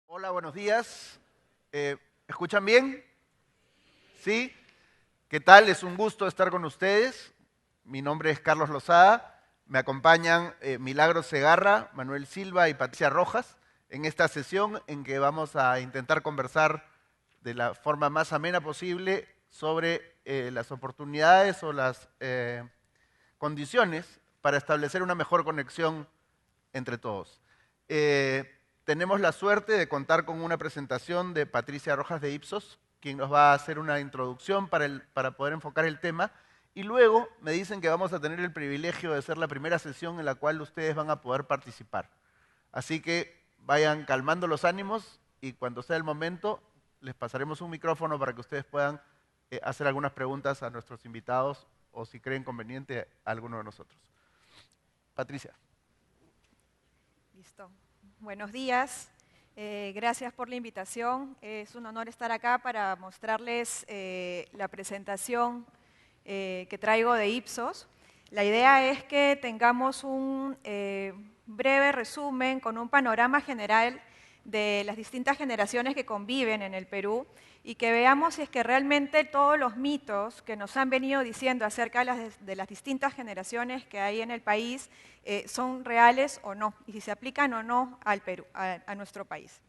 Hola, buenos días. ¿Escuchan bien? ¿Sí? ¿Qué tal? Es un gusto estar con ustedes. Mi nombre es Carlos Lozada. Me acompañan Milagros Segarra, Manuel Silva y Patricia Rojas en esta sesión en que vamos a intentar conversar de la forma más amena posible sobre las oportunidades o las condiciones para establecer una mejor conexión entre todos. Tenemos la suerte de contar con una presentación de Patricia Rojas de Ipsos, quien nos va a hacer una introducción para poder enfocar el tema. Y luego me dicen que vamos a tener el privilegio de ser la primera sesión en la cual ustedes van a poder participar. Así que vayan calmando los ánimos y cuando sea el momento les pasaremos un micrófono para que ustedes puedan hacer algunas preguntas a nuestros invitados o si creen conveniente a alguno de nosotros. Patricia. Listo. Buenos días. Gracias por la invitación. Es un honor estar acá para mostrarles la presentación que traigo de Ipsos. La idea es que tengamos un breve resumen con un panorama general de las distintas generaciones que conviven en el Perú y que veamos si es que realmente todos los mitos que nos han venido diciendo acerca de las distintas generaciones que hay en el país son reales o no, y si se aplican o no al Perú, a nuestro país.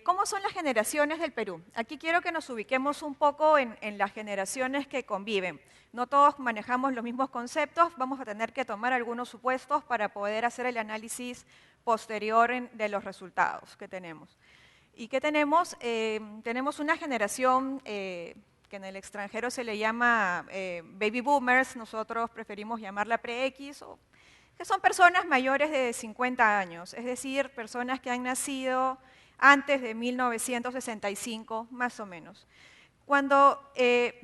¿Cómo son las generaciones del Perú? Aquí quiero que nos ubiquemos un poco en las generaciones que conviven. No todos manejamos los mismos conceptos, vamos a tener que tomar algunos supuestos para poder hacer el análisis posterior de los resultados que tenemos. ¿Y qué tenemos? Tenemos una generación que en el extranjero se le llama baby boomers, nosotros preferimos llamarla pre-X, que son personas mayores de 50 años, es decir, personas que han nacido antes de 1965, más o menos. Cuando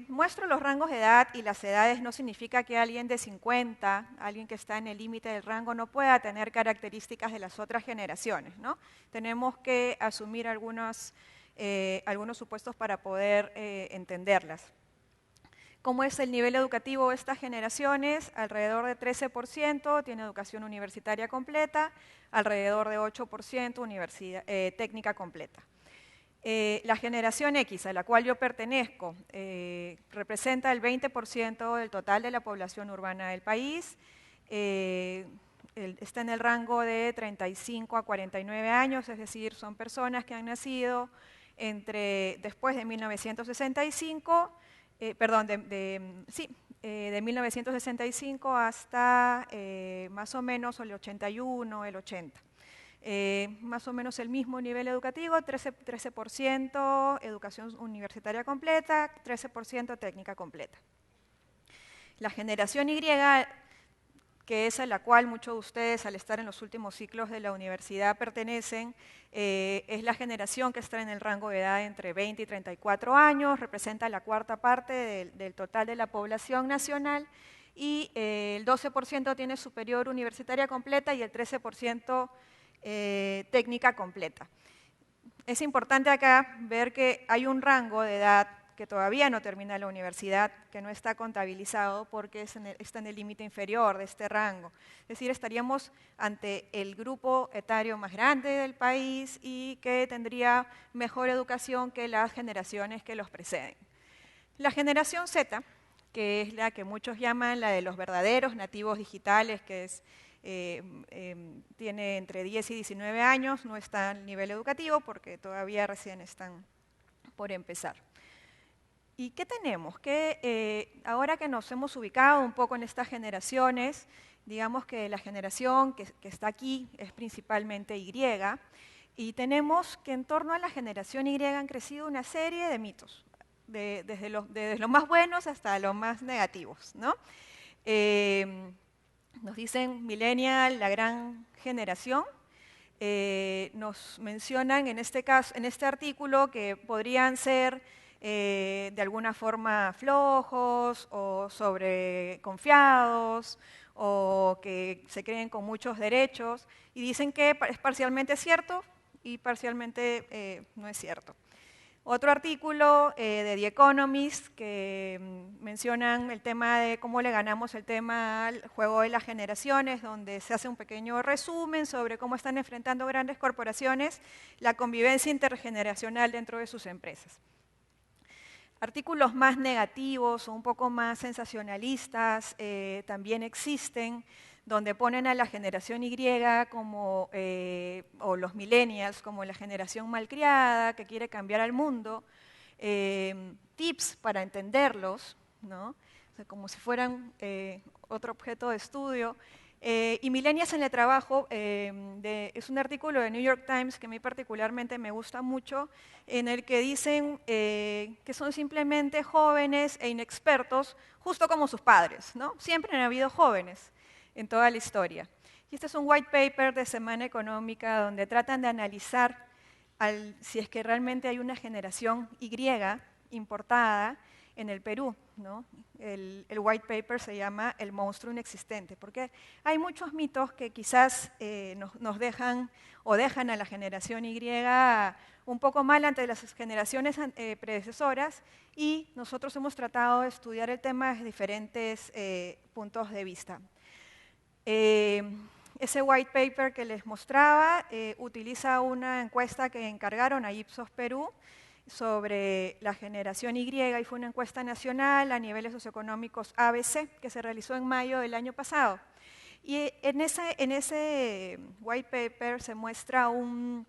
muestro los rangos de edad y las edades, no significa que alguien de 50, alguien que está en el límite del rango, no pueda tener características de las otras generaciones, ¿no? Tenemos que asumir algunos supuestos para poder entenderlas. ¿Cómo es el nivel educativo de estas generaciones? Alrededor de 13% tiene educación universitaria completa, alrededor de 8% técnica completa. La generación X, a la cual yo pertenezco, representa el 20% del total de la población urbana del país, está en el rango de 35 a 49 años, es decir, son personas que han nacido después de 1965, de 1965 hasta más o menos el 81, el 80. Más o menos el mismo nivel educativo, 13% educación universitaria completa, 13% técnica completa. La generación Y, que es a la cual muchos de ustedes al estar en los últimos ciclos de la universidad pertenecen, es la generación que está en el rango de edad entre 20 y 34 años, representa la cuarta parte del total de la población nacional y el 12% tiene superior universitaria completa y el 13% técnica completa. Es importante acá ver que hay un rango de edad que todavía no termina la universidad, que no está contabilizado porque está en el límite inferior de este rango. Es decir, estaríamos ante el grupo etario más grande del país y que tendría mejor educación que las generaciones que los preceden. La generación Z, que es la que muchos llaman la de los verdaderos nativos digitales, que es tiene entre 10 y 19 años, no está al nivel educativo porque todavía recién están por empezar. ¿Y qué tenemos? Ahora que nos hemos ubicado un poco en estas generaciones, digamos que la generación que está aquí es principalmente Y, y tenemos que en torno a la generación Y han crecido una serie de mitos, desde los más buenos hasta los más negativos, ¿no? Nos dicen millennial, la gran generación. Nos mencionan en este caso, en este artículo, que podrían ser de alguna forma flojos o sobreconfiados o que se creen con muchos derechos y dicen que es parcialmente cierto y parcialmente no es cierto. Otro artículo de The Economist que mencionan el tema de cómo le ganamos el tema al juego de las generaciones, donde se hace un pequeño resumen sobre cómo están enfrentando grandes corporaciones la convivencia intergeneracional dentro de sus empresas. Artículos más negativos o un poco más sensacionalistas también existen, donde ponen a la generación Y como, o los millennials como la generación malcriada que quiere cambiar al mundo, tips para entenderlos, ¿no? O sea, como si fueran otro objeto de estudio. Y Millennials en el trabajo, es un artículo de New York Times que a mí particularmente me gusta mucho, en el que dicen que son simplemente jóvenes e inexpertos, justo como sus padres, ¿no? Siempre han habido jóvenes en toda la historia. Y este es un white paper de Semana Económica donde tratan de analizar si es que realmente hay una generación Y importada en el Perú, ¿no? El white paper se llama El monstruo inexistente, porque hay muchos mitos que quizás nos dejan o dejan a la generación Y un poco mal ante las generaciones predecesoras, y nosotros hemos tratado de estudiar el tema desde diferentes puntos de vista. Ese white paper que les mostraba utiliza una encuesta que encargaron a Ipsos Perú sobre la generación Y, y fue una encuesta nacional a niveles socioeconómicos ABC que se realizó en mayo del año pasado. Y en ese white paper se muestra un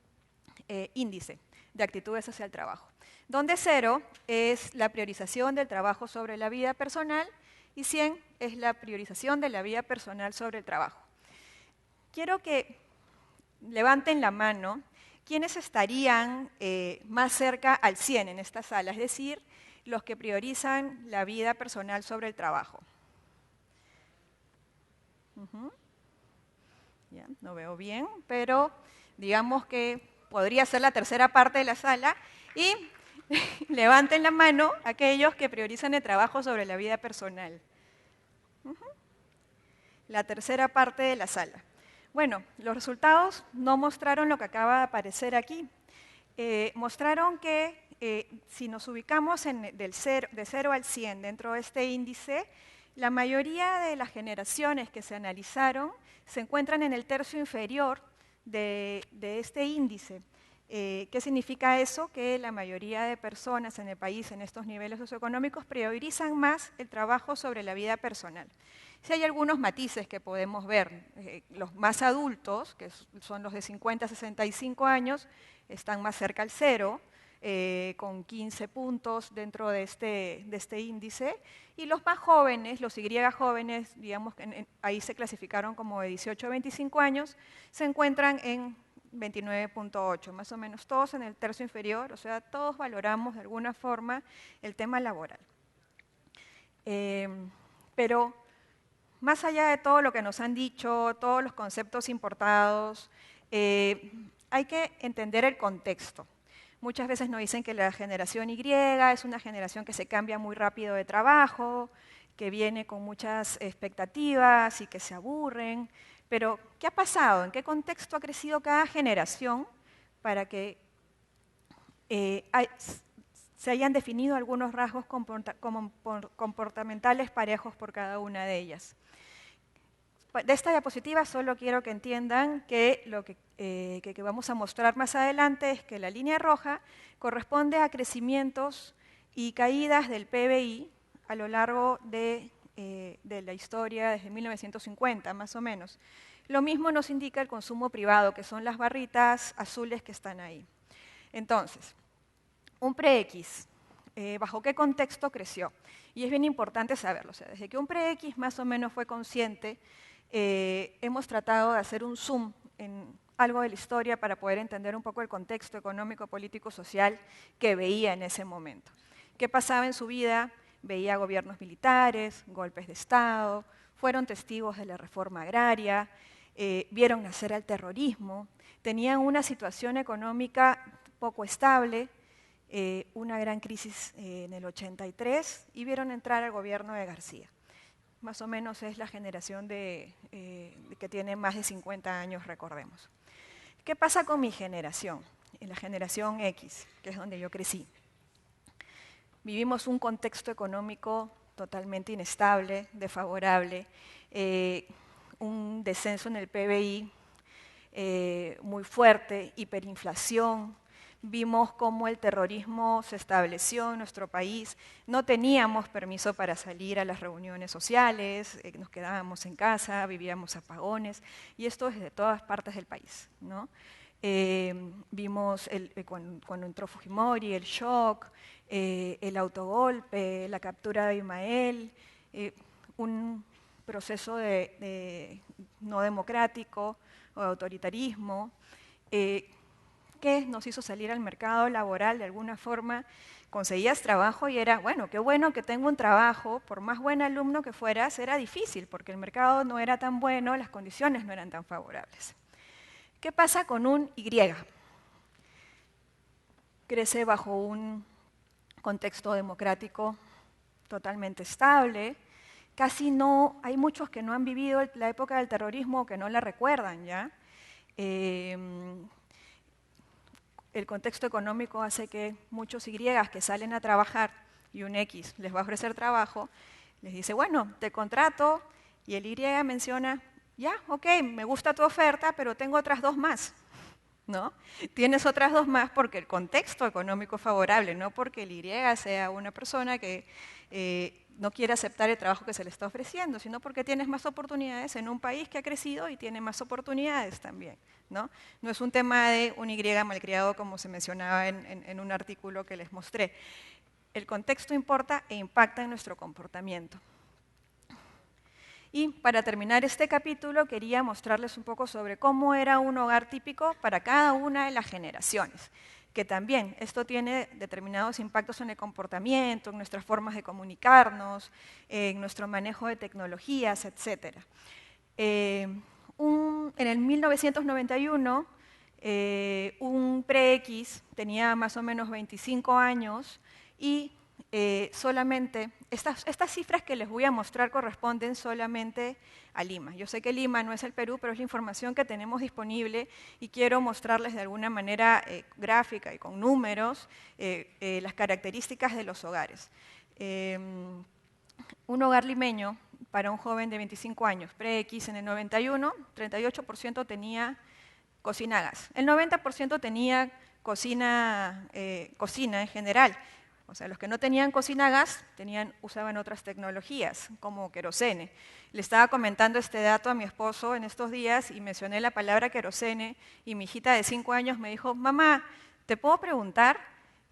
índice de actitudes hacia el trabajo, donde 0 es la priorización del trabajo sobre la vida personal y 100 es la priorización de la vida personal sobre el trabajo. Quiero que levanten la mano quienes estarían más cerca al 100 en esta sala, es decir, los que priorizan la vida personal sobre el trabajo. Ya, no veo bien, pero digamos que podría ser la tercera parte de la sala. Y levanten la mano aquellos que priorizan el trabajo sobre la vida personal. La tercera parte de la sala. Bueno, los resultados no mostraron lo que acaba de aparecer aquí. Mostraron que si nos ubicamos de 0 al 100 dentro de este índice, la mayoría de las generaciones que se analizaron se encuentran en el tercio inferior de este índice. ¿Qué significa eso? Que la mayoría de personas en el país en estos niveles socioeconómicos priorizan más el trabajo sobre la vida personal. Sí hay algunos matices que podemos ver. Los más adultos, que son los de 50 a 65 años, están más cerca al 0, con 15 puntos dentro de este índice. Y los más jóvenes, los Y jóvenes, digamos que ahí se clasificaron como de 18 a 25 años, se encuentran en 29.8, más o menos todos en el tercio inferior, o sea, todos valoramos de alguna forma el tema laboral. Pero más allá de todo lo que nos han dicho, todos los conceptos importados, hay que entender el contexto. Muchas veces nos dicen que la generación Y es una generación que se cambia muy rápido de trabajo, que viene con muchas expectativas y que se aburren. Pero, ¿qué ha pasado? ¿En qué contexto ha crecido cada generación para que se hayan definido algunos rasgos comportamentales parejos por cada una de ellas? De esta diapositiva solo quiero que entiendan que lo que vamos a mostrar más adelante es que la línea roja corresponde a crecimientos y caídas del PBI a lo largo de la historia desde 1950, más o menos. Lo mismo nos indica el consumo privado, que son las barritas azules que están ahí. Entonces, un pre-X, ¿bajo qué contexto creció? Y es bien importante saberlo. O sea, desde que un pre-X más o menos fue consciente, hemos tratado de hacer un zoom en algo de la historia para poder entender un poco el contexto económico, político, social que veía en ese momento. ¿Qué pasaba en su vida? Veía gobiernos militares, golpes de Estado, fueron testigos de la reforma agraria, vieron nacer al terrorismo, tenían una situación económica poco estable, una gran crisis en el 83 y vieron entrar al gobierno de García. Más o menos es la generación que tiene más de 50 años, recordemos. ¿Qué pasa con mi generación? En la generación X, que es donde yo crecí. vivimos un contexto económico totalmente inestable, desfavorable, un descenso en el PBI muy fuerte, hiperinflación. Vimos cómo el terrorismo se estableció en nuestro país. No teníamos permiso para salir a las reuniones sociales, nos quedábamos en casa, vivíamos apagones, y esto desde todas partes del país, ¿no? Vimos cuando entró Fujimori, el shock, el autogolpe, la captura de Ismael, un proceso no democrático o de autoritarismo, que nos hizo salir al mercado laboral de alguna forma. Conseguías trabajo y era, bueno, qué bueno que tengo un trabajo, por más buen alumno que fueras, era difícil porque el mercado no era tan bueno, las condiciones no eran tan favorables. ¿Qué pasa con un Y? Crece bajo un contexto democrático totalmente estable, casi no, hay muchos que no han vivido la época del terrorismo o que no la recuerdan ya. El contexto económico hace que muchos Y que salen a trabajar y un X les va a ofrecer trabajo, les dice, bueno, te contrato, y el Y menciona, ya, ok, me gusta tu oferta, pero tengo otras dos más, ¿no? Tienes otras dos más porque el contexto económico es favorable, no porque el Y sea una persona que no quiere aceptar el trabajo que se le está ofreciendo, sino porque tienes más oportunidades en un país que ha crecido y tiene más oportunidades también, ¿no? No es un tema de un Y malcriado como se mencionaba en un artículo que les mostré. El contexto importa e impacta en nuestro comportamiento. Y para terminar este capítulo quería mostrarles un poco sobre cómo era un hogar típico para cada una de las generaciones, que también esto tiene determinados impactos en el comportamiento, en nuestras formas de comunicarnos, en nuestro manejo de tecnologías, etc. En el 1991, un pre-X tenía más o menos 25 años y solamente, estas cifras que les voy a mostrar corresponden solamente a Lima. Yo sé que Lima no es el Perú, pero es la información que tenemos disponible y quiero mostrarles de alguna manera gráfica y con números las características de los hogares. Un hogar limeño para un joven de 25 años, pre-X en el 91, 38% tenía cocina a gas. El 90% tenía cocina en general. O sea, los que no tenían cocina a gas usaban otras tecnologías, como querosene. Le estaba comentando este dato a mi esposo en estos días y mencioné la palabra querosene y mi hijita de 5 años me dijo, mamá, ¿te puedo preguntar?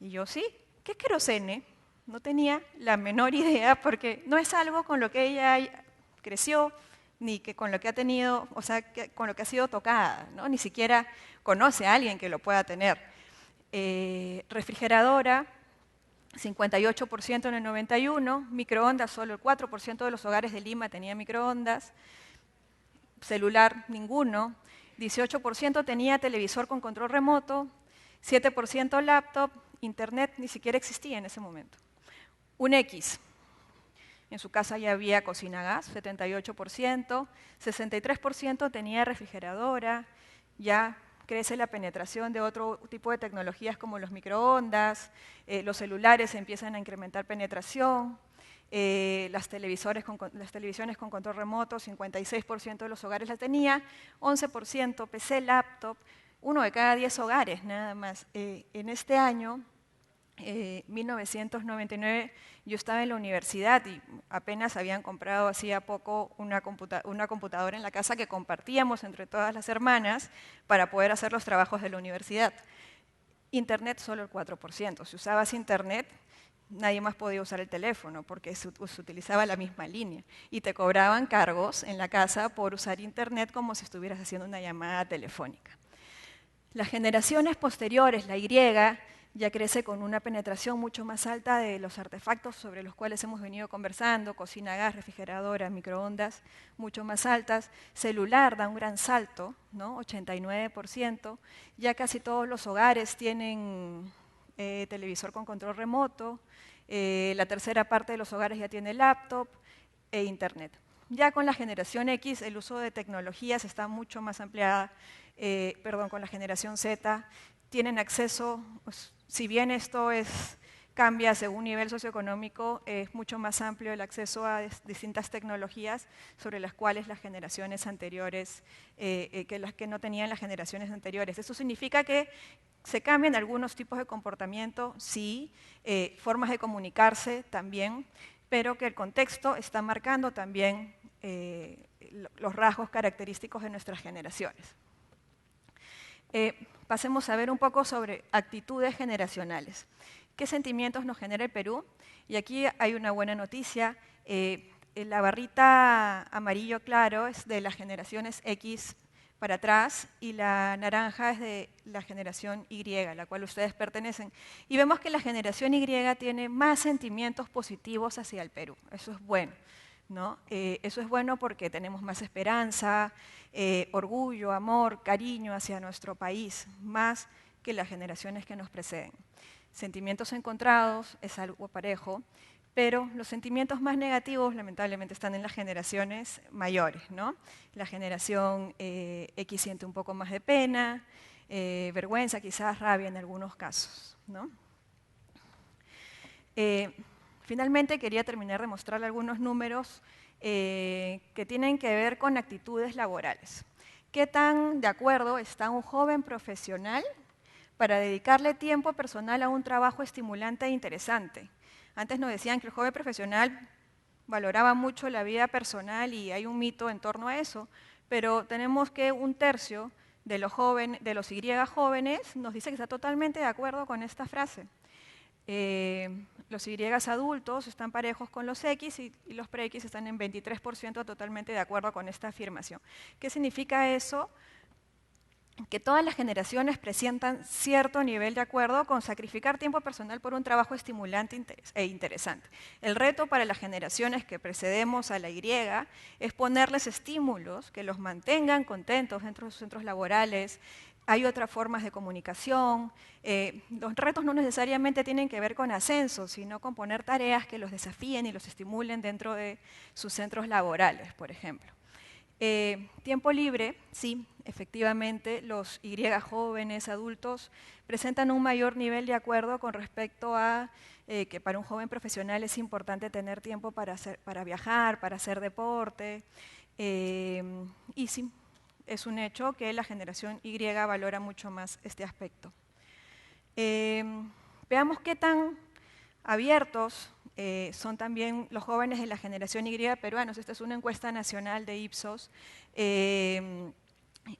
Y yo, sí, ¿qué es querosene? No tenía la menor idea porque no es algo con lo que ella creció, ni que con lo que ha tenido, o sea, con lo que ha sido tocada, ¿no? Ni siquiera conoce a alguien que lo pueda tener. Refrigeradora, 58% en el 91, microondas, solo el 4% de los hogares de Lima tenía microondas, celular, ninguno, 18% tenía televisor con control remoto, 7% laptop, internet ni siquiera existía en ese momento. Un X, en su casa ya había cocina a gas, 78%, 63% tenía refrigeradora, ya crece la penetración de otro tipo de tecnologías como los microondas, los celulares empiezan a incrementar penetración, las televisiones con control remoto, 56% de los hogares la tenía, 11% PC, laptop, 1 de cada 10 hogares nada más. En este año, 1999, yo estaba en la universidad y apenas habían comprado hacía poco una computadora en la casa que compartíamos entre todas las hermanas para poder hacer los trabajos de la universidad. Internet solo el 4%. Si usabas internet, nadie más podía usar el teléfono porque se utilizaba la misma línea y te cobraban cargos en la casa por usar internet como si estuvieras haciendo una llamada telefónica. Las generaciones posteriores, la Y, ya crece con una penetración mucho más alta de los artefactos sobre los cuales hemos venido conversando, cocina a gas, refrigeradora, microondas, mucho más altas. Celular da un gran salto, ¿no? 89%. Ya casi todos los hogares tienen televisor con control remoto. La tercera parte de los hogares ya tiene laptop e internet. Ya con la generación X, el uso de tecnologías está mucho más ampliada. Con la generación Z, tienen acceso, pues, si bien esto es cambia según nivel socioeconómico, es mucho más amplio el acceso a distintas tecnologías sobre las cuales las generaciones anteriores, que las que no tenían las generaciones anteriores. Eso significa que se cambian algunos tipos de comportamiento, sí, formas de comunicarse también, pero que el contexto está marcando también los rasgos característicos de nuestras generaciones. Pasemos a ver un poco sobre actitudes generacionales. ¿Qué sentimientos nos genera el Perú? Y aquí hay una buena noticia. La barrita amarillo claro es de las generaciones X para atrás y la naranja es de la generación Y, a la cual ustedes pertenecen. Y vemos que la generación Y tiene más sentimientos positivos hacia el Perú. Eso es bueno, ¿no? Eso es bueno porque tenemos más esperanza, orgullo, amor, cariño hacia nuestro país, más que las generaciones que nos preceden. Sentimientos encontrados es algo parejo, pero los sentimientos más negativos lamentablemente están en las generaciones mayores, ¿no? La generación X siente un poco más de pena, vergüenza, quizás rabia en algunos casos, ¿no? Finalmente quería terminar de mostrarle algunos números que tienen que ver con actitudes laborales. ¿Qué tan de acuerdo está un joven profesional para dedicarle tiempo personal a un trabajo estimulante e interesante? Antes nos decían que el joven profesional valoraba mucho la vida personal y hay un mito en torno a eso, pero tenemos que un tercio de los Y jóvenes nos dice que está totalmente de acuerdo con esta frase. Los Y adultos están parejos con los X y los pre-X están en 23% totalmente de acuerdo con esta afirmación. ¿Qué significa eso? Que todas las generaciones presentan cierto nivel de acuerdo con sacrificar tiempo personal por un trabajo estimulante e interesante. El reto para las generaciones que precedemos a la Y es ponerles estímulos que los mantengan contentos dentro de sus centros laborales. Hay otras formas de comunicación. Los retos no necesariamente tienen que ver con ascenso, sino con poner tareas que los desafíen y los estimulen dentro de sus centros laborales, por ejemplo. Tiempo libre, sí, efectivamente, los Y jóvenes, adultos, presentan un mayor nivel de acuerdo con respecto a que para un joven profesional es importante tener tiempo para viajar, para hacer deporte, y sí, es un hecho que la generación Y valora mucho más este aspecto. Veamos qué tan abiertos son también los jóvenes de la generación Y peruanos. Esta es una encuesta nacional de Ipsos,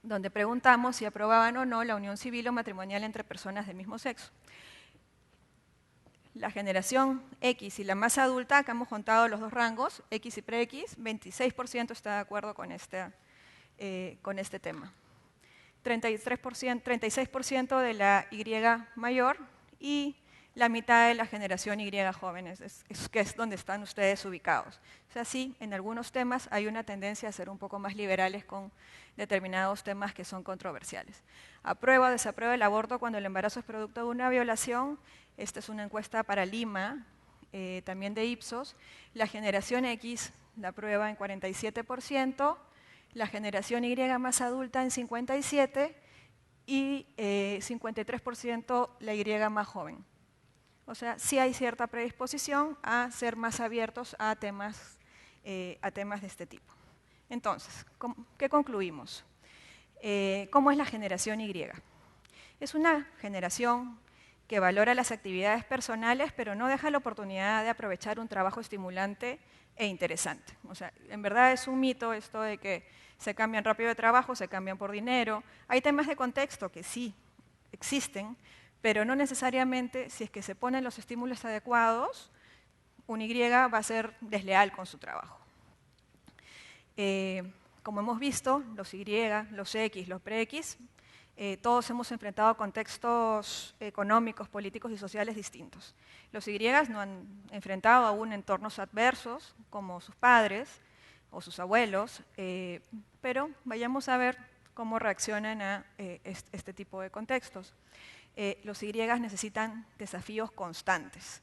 donde preguntamos si aprobaban o no la unión civil o matrimonial entre personas del mismo sexo. La generación X y la más adulta, acá hemos contado los dos rangos, X y pre-X, 26% está de acuerdo con este tema. 36% de la Y mayor y la mitad de la generación Y jóvenes, que es donde están ustedes ubicados. O sea, sí, en algunos temas hay una tendencia a ser un poco más liberales con determinados temas que son controversiales. ¿Aprueba o desaprueba el aborto cuando el embarazo es producto de una violación? Esta es una encuesta para Lima, también de Ipsos. La generación X la aprueba en 47%, la generación Y más adulta en 57% y 53% la Y más joven. O sea, sí hay cierta predisposición a ser más abiertos a temas de este tipo. Entonces, ¿qué concluimos? ¿Cómo es la generación Y? Es una generación que valora las actividades personales, pero no deja la oportunidad de aprovechar un trabajo estimulante e interesante. O sea, en verdad es un mito esto de que se cambian rápido de trabajo, se cambian por dinero. Hay temas de contexto que sí existen, pero no necesariamente si es que se ponen los estímulos adecuados, un Y va a ser desleal con su trabajo. Como hemos visto, los Y, los X, los pre-X, todos hemos enfrentado contextos económicos, políticos y sociales distintos. Los Y no han enfrentado aún entornos adversos, como sus padres o sus abuelos, pero vayamos a ver cómo reaccionan a este tipo de contextos. Los Y necesitan desafíos constantes.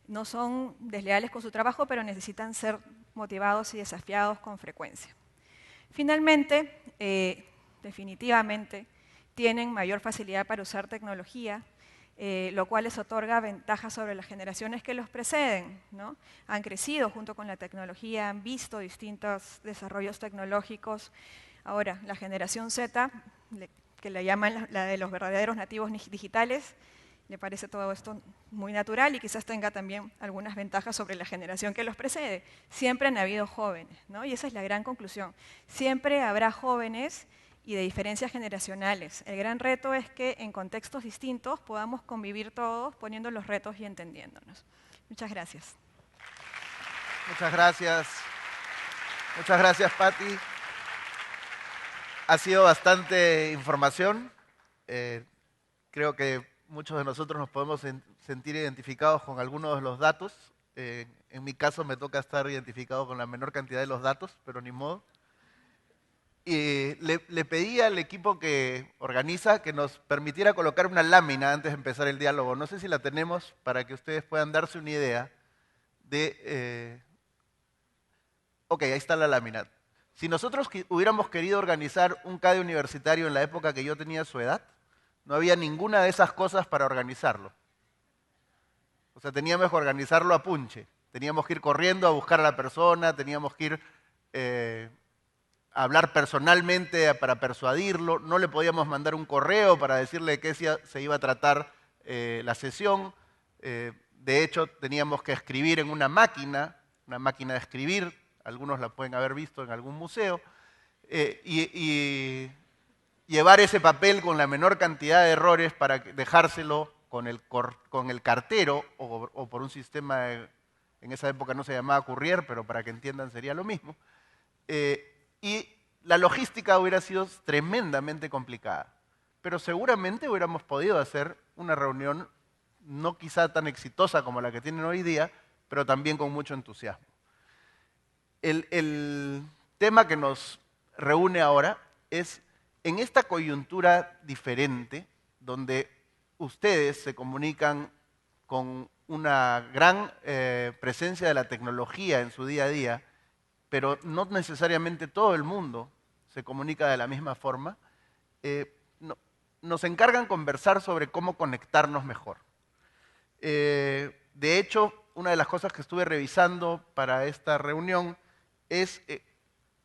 No son desleales con su trabajo, pero necesitan ser motivados y desafiados con frecuencia. Finalmente, definitivamente, tienen mayor facilidad para usar tecnología, lo cual les otorga ventajas sobre las generaciones que los preceden, ¿no? Han crecido junto con la tecnología, han visto distintos desarrollos tecnológicos. Ahora, la generación Z, que la llaman la de los verdaderos nativos digitales, le parece todo esto muy natural y quizás tenga también algunas ventajas sobre la generación que los precede. Siempre han habido jóvenes, ¿no? Y esa es la gran conclusión. Siempre habrá jóvenes y de diferencias generacionales. El gran reto es que en contextos distintos podamos convivir todos poniendo los retos y entendiéndonos. Muchas gracias. Muchas gracias. Muchas gracias, Patti. Ha sido bastante información. Creo que muchos de nosotros nos podemos sentir identificados con algunos de los datos. En mi caso me toca estar identificado con la menor cantidad de los datos, pero ni modo. Y le pedí al equipo que organiza que nos permitiera colocar una lámina antes de empezar el diálogo. No sé si la tenemos para que ustedes puedan darse una idea de... Ok, ahí está la lámina. Si nosotros hubiéramos querido organizar un CADE universitario en la época que yo tenía su edad, no había ninguna de esas cosas para organizarlo. O sea, teníamos que organizarlo a punche. Teníamos que ir corriendo a buscar a la persona, teníamos que ir a hablar personalmente para persuadirlo, no le podíamos mandar un correo para decirle de qué se iba a tratar la sesión. De hecho, teníamos que escribir en una máquina de escribir, algunos la pueden haber visto en algún museo, y llevar ese papel con la menor cantidad de errores para dejárselo con el cartero o por un sistema, en esa época no se llamaba courier, pero para que entiendan sería lo mismo. Y la logística hubiera sido tremendamente complicada, pero seguramente hubiéramos podido hacer una reunión no quizá tan exitosa como la que tienen hoy día, pero también con mucho entusiasmo. El tema que nos reúne ahora es, en esta coyuntura diferente, donde ustedes se comunican con una gran presencia de la tecnología en su día a día, pero no necesariamente todo el mundo se comunica de la misma forma, nos encargan conversar sobre cómo conectarnos mejor. De hecho, una de las cosas que estuve revisando para esta reunión es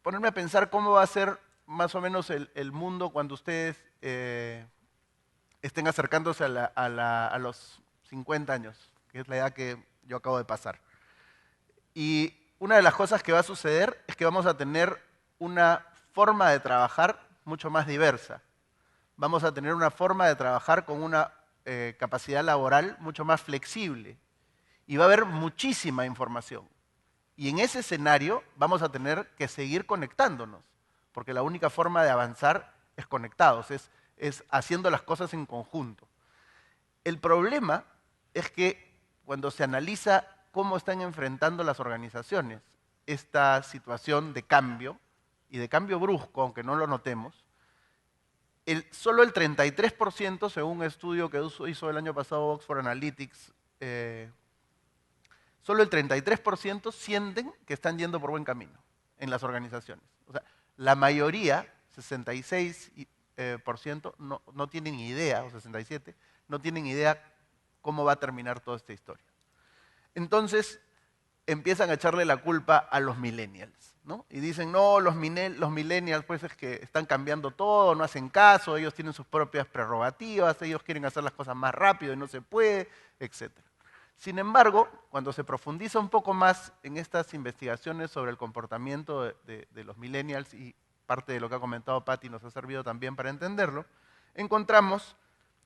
ponerme a pensar cómo va a ser más o menos el mundo cuando ustedes estén acercándose a los 50 años, que es la edad que yo acabo de pasar. Y una de las cosas que va a suceder es que vamos a tener una forma de trabajar mucho más diversa. Vamos a tener una forma de trabajar con una capacidad laboral mucho más flexible. Y va a haber muchísima información. Y en ese escenario vamos a tener que seguir conectándonos, porque la única forma de avanzar es conectados, es haciendo las cosas en conjunto. El problema es que cuando se analiza cómo están enfrentando las organizaciones esta situación de cambio, y de cambio brusco, aunque no lo notemos, solo el 33%, según un estudio que hizo el año pasado Oxford Analytics, solo el 33% sienten que están yendo por buen camino en las organizaciones. O sea, la mayoría, 66%, no tienen idea, o 67%, no tienen idea cómo va a terminar toda esta historia. Entonces, empiezan a echarle la culpa a los millennials, ¿no? Y dicen, no, los millennials pues es que están cambiando todo, no hacen caso, ellos tienen sus propias prerrogativas, ellos quieren hacer las cosas más rápido y no se puede, etc. Sin embargo, cuando se profundiza un poco más en estas investigaciones sobre el comportamiento de los millennials, y parte de lo que ha comentado Patti nos ha servido también para entenderlo, encontramos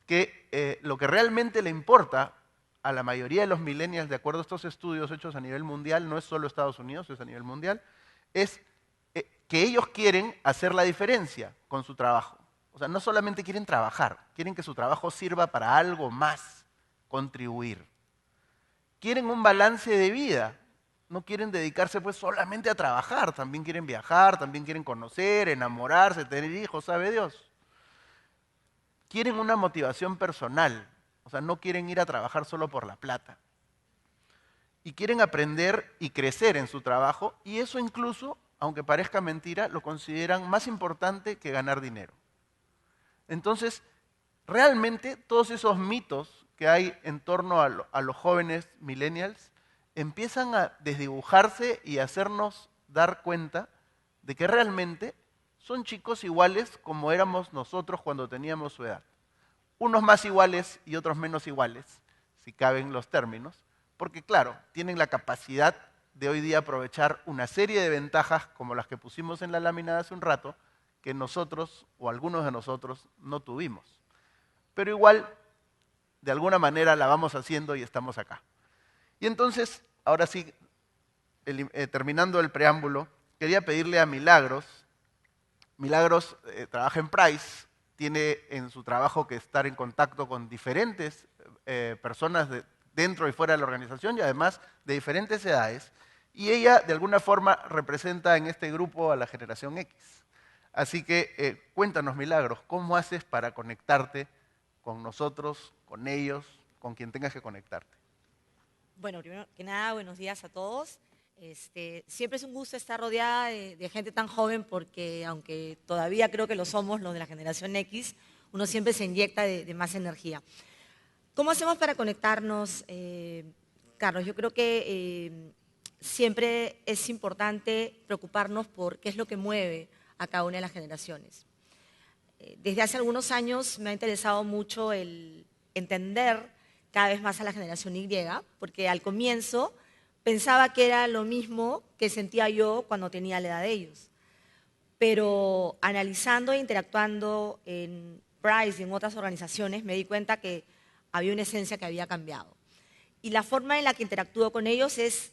que lo que realmente le importa a la mayoría de los millennials, de acuerdo a estos estudios hechos a nivel mundial, no es solo Estados Unidos, es a nivel mundial, es que ellos quieren hacer la diferencia con su trabajo. O sea, no solamente quieren trabajar, quieren que su trabajo sirva para algo más, contribuir. Quieren un balance de vida, no quieren dedicarse pues solamente a trabajar, también quieren viajar, también quieren conocer, enamorarse, tener hijos, sabe Dios. Quieren una motivación personal, o sea, no quieren ir a trabajar solo por la plata. Y quieren aprender y crecer en su trabajo, y eso incluso, aunque parezca mentira, lo consideran más importante que ganar dinero. Entonces, realmente todos esos mitos que hay en torno a los jóvenes millennials empiezan a desdibujarse y a hacernos dar cuenta de que realmente son chicos iguales como éramos nosotros cuando teníamos su edad. Unos más iguales y otros menos iguales, si caben los términos, porque claro, tienen la capacidad de hoy día aprovechar una serie de ventajas como las que pusimos en la lámina de hace un rato, que nosotros o algunos de nosotros no tuvimos. Pero igual, de alguna manera la vamos haciendo y estamos acá. Y entonces, ahora sí, terminando el preámbulo, quería pedirle a Milagros. Milagros trabaja en Price, tiene en su trabajo que estar en contacto con diferentes personas dentro y fuera de la organización y además de diferentes edades. Y ella, de alguna forma, representa en este grupo a la generación X. Así que cuéntanos, Milagros, ¿cómo haces para conectarte con nosotros, con ellos, con quien tengas que conectarte? Bueno, primero que nada, buenos días a todos. Siempre es un gusto estar rodeada de gente tan joven porque aunque todavía creo que lo somos, los de la generación X, uno siempre se inyecta de más energía. ¿Cómo hacemos para conectarnos, Carlos? Yo creo que siempre es importante preocuparnos por qué es lo que mueve a cada una de las generaciones. Desde hace algunos años me ha interesado mucho el entender cada vez más a la generación Y, porque al comienzo pensaba que era lo mismo que sentía yo cuando tenía la edad de ellos. Pero analizando e interactuando en Price y en otras organizaciones me di cuenta que había una esencia que había cambiado. Y la forma en la que interactúo con ellos es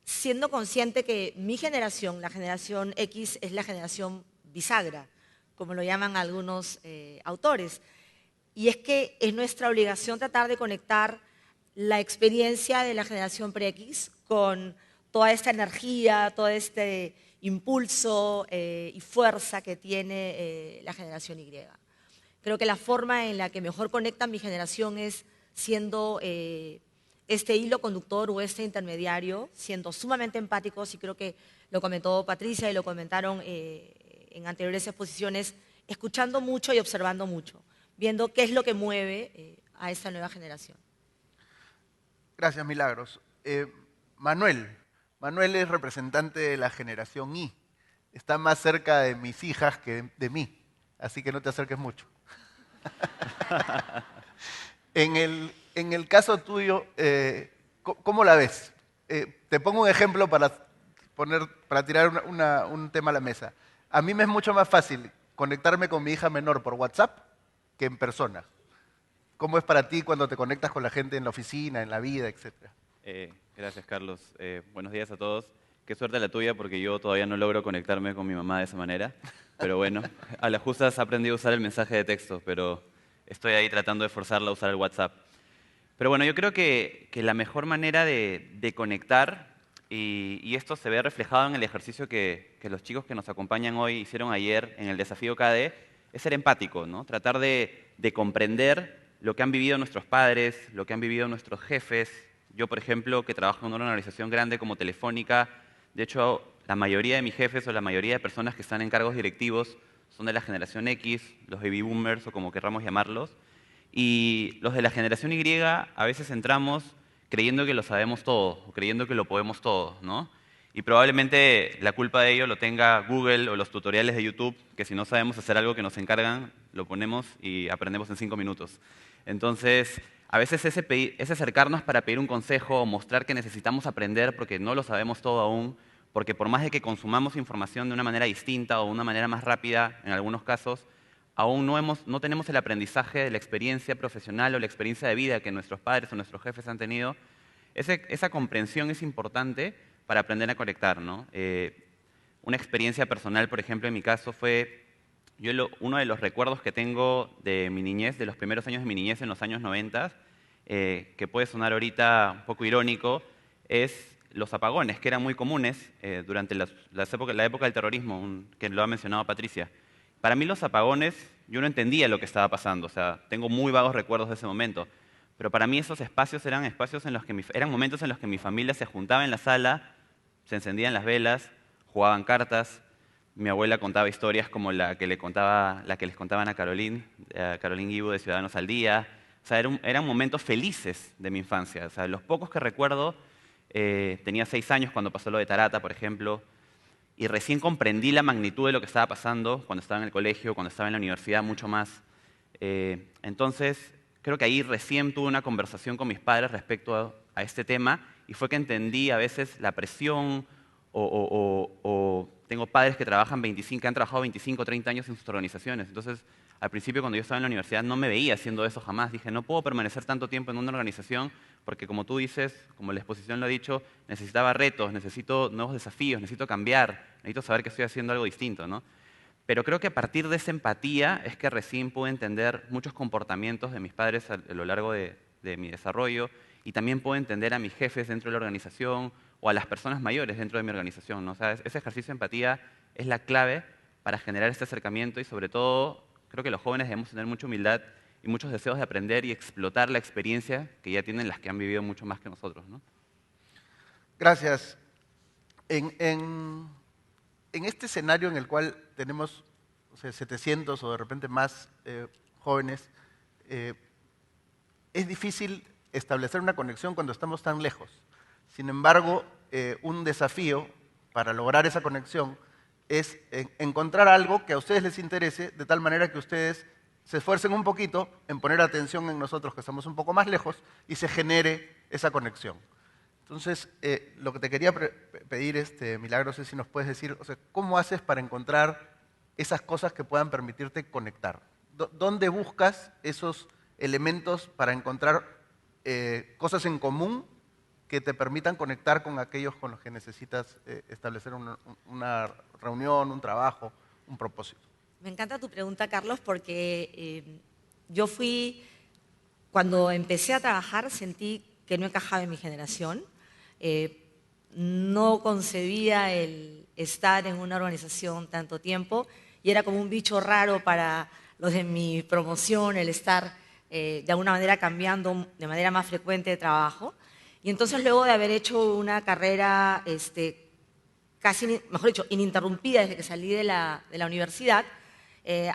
siendo consciente que mi generación, la generación X, es la generación bisagra, como lo llaman algunos autores. Y es que es nuestra obligación tratar de conectar la experiencia de la generación pre-X con toda esta energía, todo este impulso y fuerza que tiene la generación Y. Creo que la forma en la que mejor conecta mi generación es siendo este hilo conductor o este intermediario, siendo sumamente empáticos, y creo que lo comentó Patricia y lo comentaron en anteriores exposiciones, escuchando mucho y observando mucho, viendo qué es lo que mueve a esta nueva generación. Gracias, Milagros. Manuel es representante de la generación Y. Está más cerca de mis hijas que de mí, así que no te acerques mucho. En el caso tuyo, ¿cómo la ves? Te pongo un ejemplo para tirar un tema a la mesa. A mí me es mucho más fácil conectarme con mi hija menor por WhatsApp que en persona. ¿Cómo es para ti cuando te conectas con la gente en la oficina, en la vida, etcétera? Gracias, Carlos. Buenos días a todos. Qué suerte la tuya, porque yo todavía no logro conectarme con mi mamá de esa manera. Pero bueno, a las justas he aprendido a usar el mensaje de texto, pero estoy ahí tratando de forzarla a usar el WhatsApp. Pero bueno, yo creo que la mejor manera de conectar, y esto se ve reflejado en el ejercicio que los chicos que nos acompañan hoy hicieron ayer en el desafío KD, es ser empático, ¿no? Tratar de comprender lo que han vivido nuestros padres, lo que han vivido nuestros jefes. Yo, por ejemplo, que trabajo en una organización grande como Telefónica, de hecho, la mayoría de mis jefes o la mayoría de personas que están en cargos directivos son de la generación X, los baby boomers o como querramos llamarlos. Y los de la generación Y a veces entramos creyendo que lo sabemos todo o creyendo que lo podemos todo, ¿no? Y probablemente la culpa de ello lo tenga Google o los tutoriales de YouTube, que si no sabemos hacer algo que nos encargan, lo ponemos y aprendemos en 5 minutos. Entonces, a veces ese acercarnos para pedir un consejo o mostrar que necesitamos aprender porque no lo sabemos todo aún, porque por más de que consumamos información de una manera distinta o de una manera más rápida, en algunos casos, aún no tenemos el aprendizaje de la experiencia profesional o la experiencia de vida que nuestros padres o nuestros jefes han tenido. Esa comprensión es importante para aprender a conectar, ¿no? Una experiencia personal, por ejemplo, en mi caso fue, uno de los recuerdos que tengo de mi niñez, de los primeros años de mi niñez en los años 90, que puede sonar ahorita un poco irónico, es los apagones, que eran muy comunes durante la época del terrorismo, que lo ha mencionado Patricia. Para mí los apagones, yo no entendía lo que estaba pasando, o sea, tengo muy vagos recuerdos de ese momento, pero para mí esos espacios eran espacios en los que eran momentos en los que mi familia se juntaba en la sala, se encendían las velas, jugaban cartas, mi abuela contaba historias como la que les contaban a Caroline Guibu de Ciudadanos al Día, O sea, eran momentos felices de mi infancia. O sea, los pocos que recuerdo, tenía 6 años cuando pasó lo de Tarata, por ejemplo, y recién comprendí la magnitud de lo que estaba pasando cuando estaba en el colegio, cuando estaba en la universidad, mucho más. Entonces, creo que ahí recién tuve una conversación con mis padres respecto a este tema y fue que entendí a veces la presión o tengo padres que han trabajado 25 o 30 años en sus organizaciones. Entonces, al principio cuando yo estaba en la universidad no me veía haciendo eso jamás. Dije, no puedo permanecer tanto tiempo en una organización porque como tú dices, como la exposición lo ha dicho, necesitaba retos, necesito nuevos desafíos, necesito cambiar, necesito saber que estoy haciendo algo distinto, ¿no? Pero creo que a partir de esa empatía es que recién pude entender muchos comportamientos de mis padres a lo largo de mi desarrollo y también puedo entender a mis jefes dentro de la organización o a las personas mayores dentro de mi organización, ¿no? O sea, ese ejercicio de empatía es la clave para generar este acercamiento y sobre todo creo que los jóvenes debemos tener mucha humildad y muchos deseos de aprender y explotar la experiencia que ya tienen las que han vivido mucho más que nosotros, ¿no? Gracias. En este escenario en el cual tenemos, o sea, 700 o de repente más jóvenes, es difícil establecer una conexión cuando estamos tan lejos. Sin embargo, un desafío para lograr esa conexión es encontrar algo que a ustedes les interese, de tal manera que ustedes se esfuercen un poquito en poner atención en nosotros, que estamos un poco más lejos, y se genere esa conexión. Entonces, lo que te quería pedir, Milagros, es si nos puedes decir, o sea, ¿cómo haces para encontrar esas cosas que puedan permitirte conectar? ¿Dónde buscas esos elementos para encontrar cosas en común que te permitan conectar con aquellos con los que necesitas establecer una reunión, un trabajo, un propósito? Me encanta tu pregunta, Carlos, porque cuando empecé a trabajar, sentí que no encajaba en mi generación. No concebía el estar en una organización tanto tiempo y era como un bicho raro para los de mi promoción, el estar de alguna manera cambiando de manera más frecuente de trabajo. Y entonces luego de haber hecho una carrera mejor dicho, ininterrumpida desde que salí de la universidad,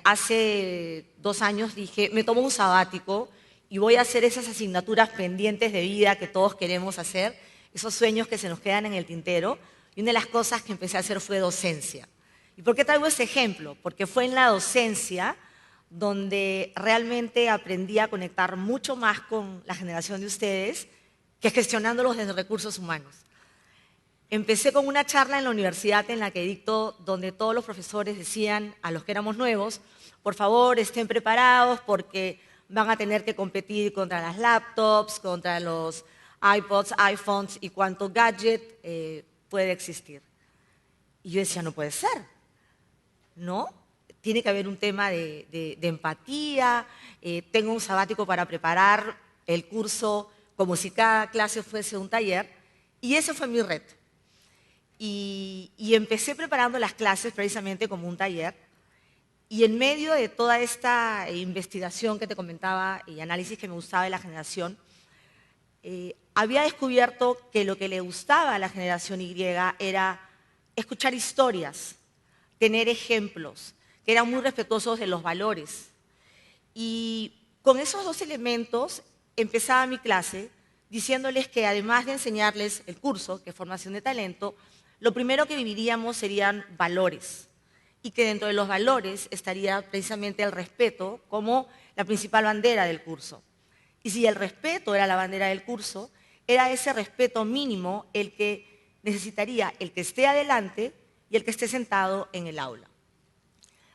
hace 2 años dije, me tomo un sabático y voy a hacer esas asignaturas pendientes de vida que todos queremos hacer, esos sueños que se nos quedan en el tintero. Y una de las cosas que empecé a hacer fue docencia. ¿Y por qué traigo ese ejemplo? Porque fue en la docencia donde realmente aprendí a conectar mucho más con la generación de ustedes que gestionándolos desde recursos humanos. Empecé con una charla en la universidad en la que dicto, donde todos los profesores decían a los que éramos nuevos, por favor estén preparados porque van a tener que competir contra las laptops, contra los iPods, iPhones y cuánto gadget puede existir. Y yo decía, no puede ser, ¿no? Tiene que haber un tema de empatía, tengo un sabático para preparar el curso como si cada clase fuese un taller, y ese fue mi reto. Y empecé preparando las clases precisamente como un taller, y en medio de toda esta investigación que te comentaba y análisis que me gustaba de la generación, había descubierto que lo que le gustaba a la generación Y era escuchar historias, tener ejemplos, que eran muy respetuosos de los valores. Y con esos 2 elementos empezaba mi clase diciéndoles que además de enseñarles el curso, que es formación de talento, lo primero que viviríamos serían valores y que dentro de los valores estaría precisamente el respeto como la principal bandera del curso. Y si el respeto era la bandera del curso, era ese respeto mínimo el que necesitaría el que esté adelante y el que esté sentado en el aula.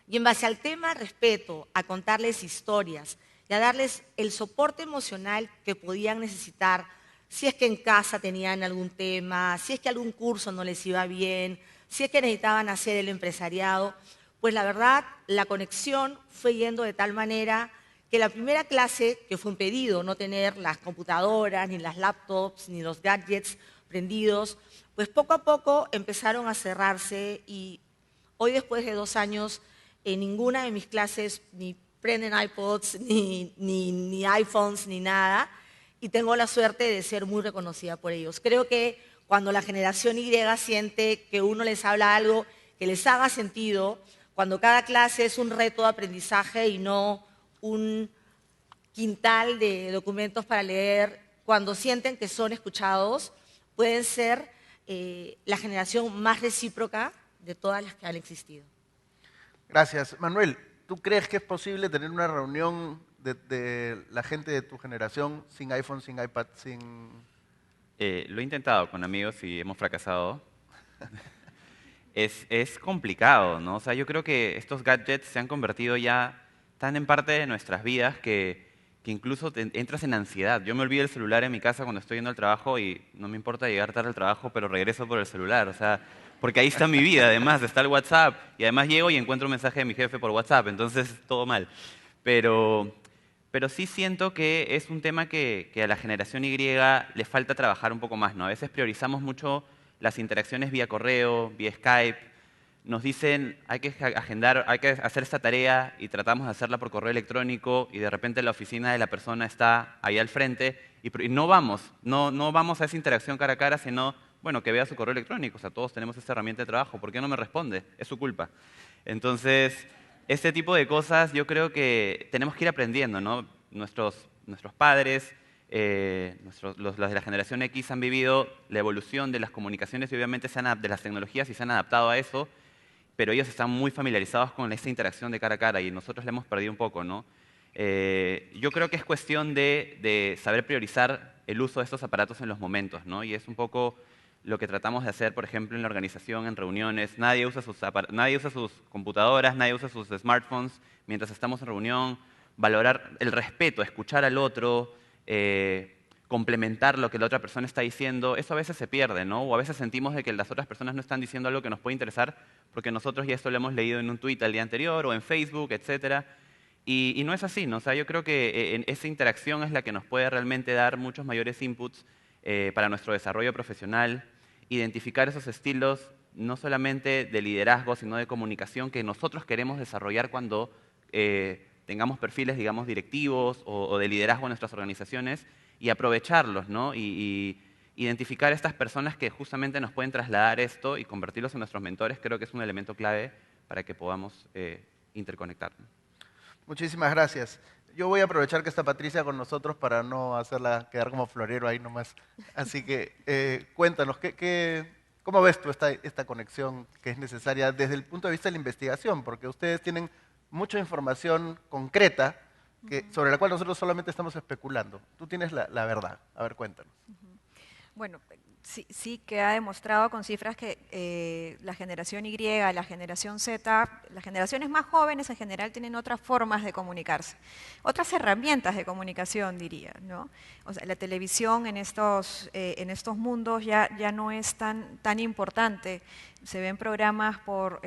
Y en base al tema respeto, a contarles historias y a darles el soporte emocional que podían necesitar, si es que en casa tenían algún tema, si es que algún curso no les iba bien, si es que necesitaban hacer el empresariado, pues la verdad, la conexión fue yendo de tal manera que la primera clase, que fue un pedido, no tener las computadoras, ni las laptops, ni los gadgets prendidos, pues poco a poco empezaron a cerrarse y hoy después de 2 años, en ninguna de mis clases ni prenden iPods, ni iPhones, ni nada, y tengo la suerte de ser muy reconocida por ellos. Creo que cuando la generación Y siente que uno les habla algo que les haga sentido, cuando cada clase es un reto de aprendizaje y no un quintal de documentos para leer, cuando sienten que son escuchados, pueden ser la generación más recíproca de todas las que han existido. Gracias. Manuel, ¿tú crees que es posible tener una reunión de la gente de tu generación sin iPhone, sin iPad, sin...? Lo he intentado con amigos y hemos fracasado. Es complicado, ¿no? O sea, yo creo que estos gadgets se han convertido ya tan en parte de nuestras vidas que incluso entras en ansiedad. Yo me olvido el celular en mi casa cuando estoy yendo al trabajo y no me importa llegar tarde al trabajo, pero regreso por el celular. O sea, porque ahí está mi vida, además, está el WhatsApp. Y además llego y encuentro un mensaje de mi jefe por WhatsApp, entonces todo mal. Pero sí siento que es un tema que a la generación Y le falta trabajar un poco más, ¿no? A veces priorizamos mucho las interacciones vía correo, vía Skype. Nos dicen, hay que agendar, hay que hacer esta tarea y tratamos de hacerla por correo electrónico y de repente la oficina de la persona está ahí al frente y no vamos a esa interacción cara a cara, sino, bueno, que vea su correo electrónico. O sea, todos tenemos esta herramienta de trabajo. ¿Por qué no me responde? Es su culpa. Entonces, este tipo de cosas yo creo que tenemos que ir aprendiendo, ¿no? Nuestros padres, los de la generación X han vivido la evolución de las comunicaciones y obviamente de las tecnologías y se han adaptado a eso, pero ellos están muy familiarizados con esta interacción de cara a cara y nosotros la hemos perdido un poco, ¿no? Yo creo que es cuestión de saber priorizar el uso de estos aparatos en los momentos, ¿no? Y es un poco lo que tratamos de hacer, por ejemplo, en la organización, en reuniones. Nadie usa sus computadoras, nadie usa sus smartphones mientras estamos en reunión. Valorar el respeto, escuchar al otro, complementar lo que la otra persona está diciendo, eso a veces se pierde, ¿no? O a veces sentimos de que las otras personas no están diciendo algo que nos puede interesar porque nosotros ya esto lo hemos leído en un tweet al día anterior o en Facebook, etcétera. Y no es así, ¿no? O sea, yo creo que esa interacción es la que nos puede realmente dar muchos mayores inputs para nuestro desarrollo profesional, identificar esos estilos no solamente de liderazgo, sino de comunicación que nosotros queremos desarrollar cuando tengamos perfiles, digamos, directivos o de liderazgo en nuestras organizaciones y aprovecharlos, ¿no? Y identificar a estas personas que justamente nos pueden trasladar esto y convertirlos en nuestros mentores, creo que es un elemento clave para que podamos interconectarnos. Muchísimas gracias. Yo voy a aprovechar que está Patricia con nosotros para no hacerla quedar como florero ahí nomás. Así que cuéntanos, ¿cómo ves tú esta conexión que es necesaria desde el punto de vista de la investigación? Porque ustedes tienen mucha información concreta sobre la cual nosotros solamente estamos especulando. Tú tienes la verdad. A ver, cuéntanos. Bueno, sí que ha demostrado con cifras que la generación Y, la generación Z, las generaciones más jóvenes en general tienen otras formas de comunicarse, otras herramientas de comunicación, diría, ¿no? O sea, la televisión en estos mundos ya no es tan importante. Se ven programas por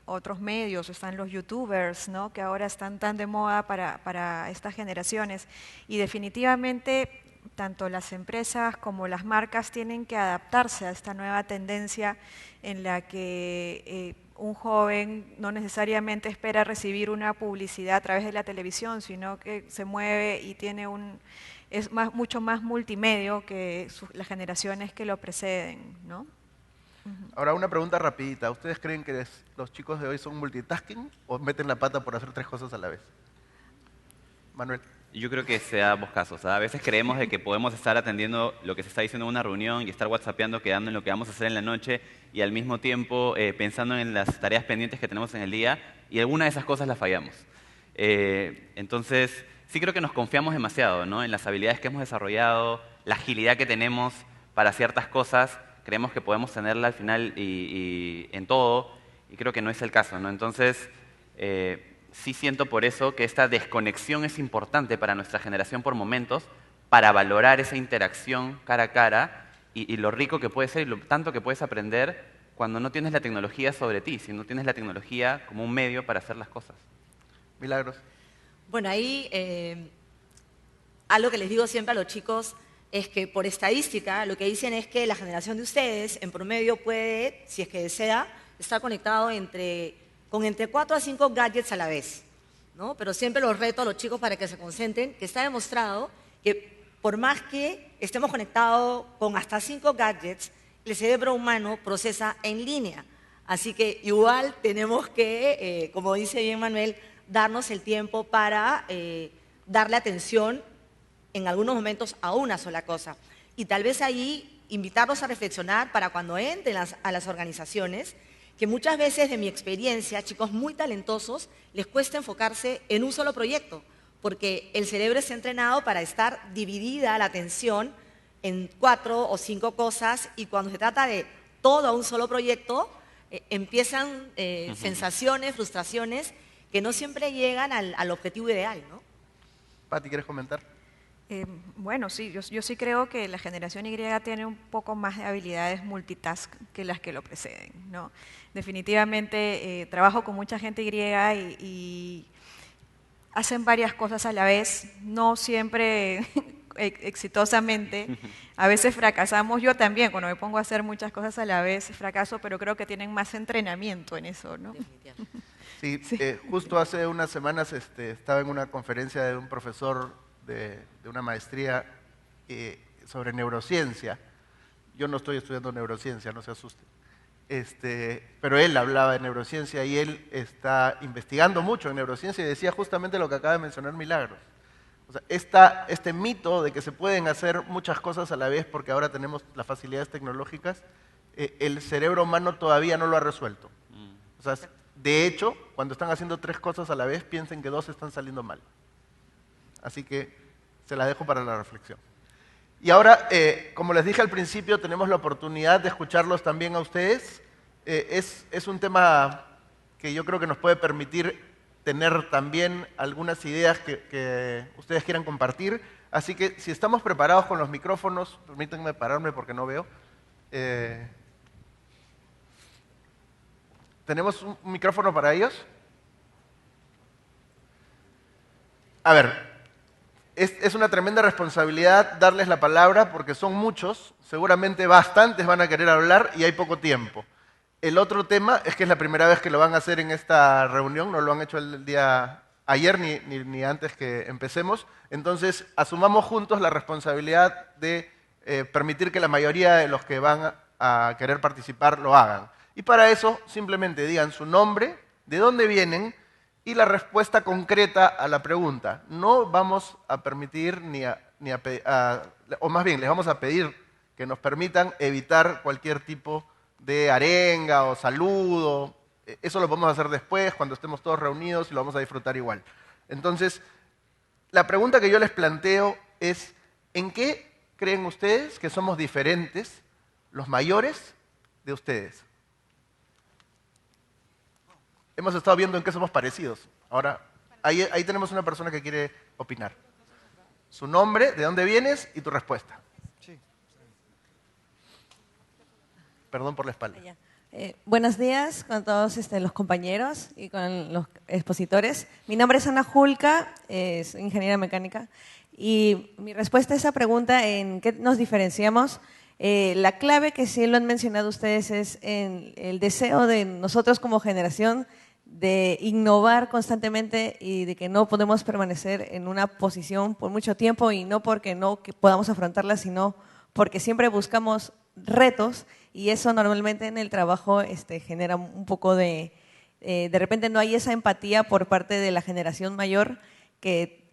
otros medios, están los youtubers, ¿no? Que ahora están tan de moda para estas generaciones. Y definitivamente tanto las empresas como las marcas tienen que adaptarse a esta nueva tendencia en la que un joven no necesariamente espera recibir una publicidad a través de la televisión, sino que se mueve y tiene mucho más multimedio que las generaciones que lo preceden, ¿no? Ahora, una pregunta rapidita. ¿Ustedes creen que los chicos de hoy son multitasking o meten la pata por hacer 3 cosas a la vez? Manuel. Yo creo que se da ambos casos. A veces creemos de que podemos estar atendiendo lo que se está diciendo en una reunión y estar whatsappeando, quedando en lo que vamos a hacer en la noche y al mismo tiempo pensando en las tareas pendientes que tenemos en el día y alguna de esas cosas las fallamos. Entonces, sí creo que nos confiamos demasiado, ¿no? En las habilidades que hemos desarrollado, la agilidad que tenemos para ciertas cosas, creemos que podemos tenerla al final y en todo y creo que no es el caso, ¿no? Entonces, sí siento por eso que esta desconexión es importante para nuestra generación por momentos, para valorar esa interacción cara a cara y lo rico que puede ser y lo tanto que puedes aprender cuando no tienes la tecnología sobre ti, sino tienes la tecnología como un medio para hacer las cosas. Milagros. Bueno, ahí algo que les digo siempre a los chicos es que por estadística lo que dicen es que la generación de ustedes en promedio puede, si es que desea, estar conectado con entre 4 a 5 gadgets a la vez, ¿no? Pero siempre los reto a los chicos para que se concentren, que está demostrado que por más que estemos conectados con hasta 5 gadgets, el cerebro humano procesa en línea. Así que igual tenemos que, como dice bien Manuel, darnos el tiempo para darle atención en algunos momentos a una sola cosa. Y tal vez ahí invitarlos a reflexionar para cuando entren a las organizaciones, que muchas veces de mi experiencia, chicos muy talentosos, les cuesta enfocarse en un solo proyecto, porque el cerebro está entrenado para estar dividida la atención en 4 o 5 cosas, y cuando se trata de todo a un solo proyecto, empiezan sensaciones, frustraciones, que no siempre llegan al objetivo ideal, ¿no? Pati, ¿quieres comentar? Bueno, sí, yo sí creo que la generación Y tiene un poco más de habilidades multitask que las que lo preceden, ¿no? Definitivamente trabajo con mucha gente y hacen varias cosas a la vez, no siempre exitosamente. A veces fracasamos, yo también, cuando me pongo a hacer muchas cosas a la vez fracaso, pero creo que tienen más entrenamiento en eso, ¿no? Sí, Sí. Justo hace unas semanas estaba en una conferencia de un profesor de una maestría sobre neurociencia. Yo no estoy estudiando neurociencia, no se asusten. Pero él hablaba de neurociencia y él está investigando mucho en neurociencia y decía justamente lo que acaba de mencionar Milagros. O sea, este mito de que se pueden hacer muchas cosas a la vez porque ahora tenemos las facilidades tecnológicas, el cerebro humano todavía no lo ha resuelto. O sea, de hecho, cuando están haciendo 3 cosas a la vez, piensen que 2 están saliendo mal. Así que se las dejo para la reflexión. Y ahora, como les dije al principio, tenemos la oportunidad de escucharlos también a ustedes. Es un tema que yo creo que nos puede permitir tener también algunas ideas que ustedes quieran compartir. Así que si estamos preparados con los micrófonos, permítanme pararme porque no veo. ¿Tenemos un micrófono para ellos? A ver, es una tremenda responsabilidad darles la palabra porque son muchos, seguramente bastantes van a querer hablar y hay poco tiempo. El otro tema es que es la primera vez que lo van a hacer en esta reunión, no lo han hecho el día ayer ni antes que empecemos. Entonces, asumamos juntos la responsabilidad de permitir que la mayoría de los que van a querer participar lo hagan. Y para eso, simplemente digan su nombre, de dónde vienen y la respuesta concreta a la pregunta. No vamos a permitir o más bien, les vamos a pedir que nos permitan evitar cualquier tipo de arenga o saludo. Eso lo podemos hacer después, cuando estemos todos reunidos y lo vamos a disfrutar igual. Entonces, la pregunta que yo les planteo es, ¿en qué creen ustedes que somos diferentes los mayores de ustedes? Hemos estado viendo en qué somos parecidos. Ahora, ahí tenemos una persona que quiere opinar. Su nombre, de dónde vienes y tu respuesta. Perdón por la espalda. Buenos días con todos los compañeros y con los expositores. Mi nombre es Ana Julca, soy ingeniera mecánica. Y mi respuesta a esa pregunta, ¿en qué nos diferenciamos? La clave que sí lo han mencionado ustedes es en el deseo de nosotros como generación de innovar constantemente y de que no podemos permanecer en una posición por mucho tiempo, y no porque no podamos afrontarla, sino porque siempre buscamos retos, y eso normalmente en el trabajo genera un poco de repente no hay esa empatía por parte de la generación mayor que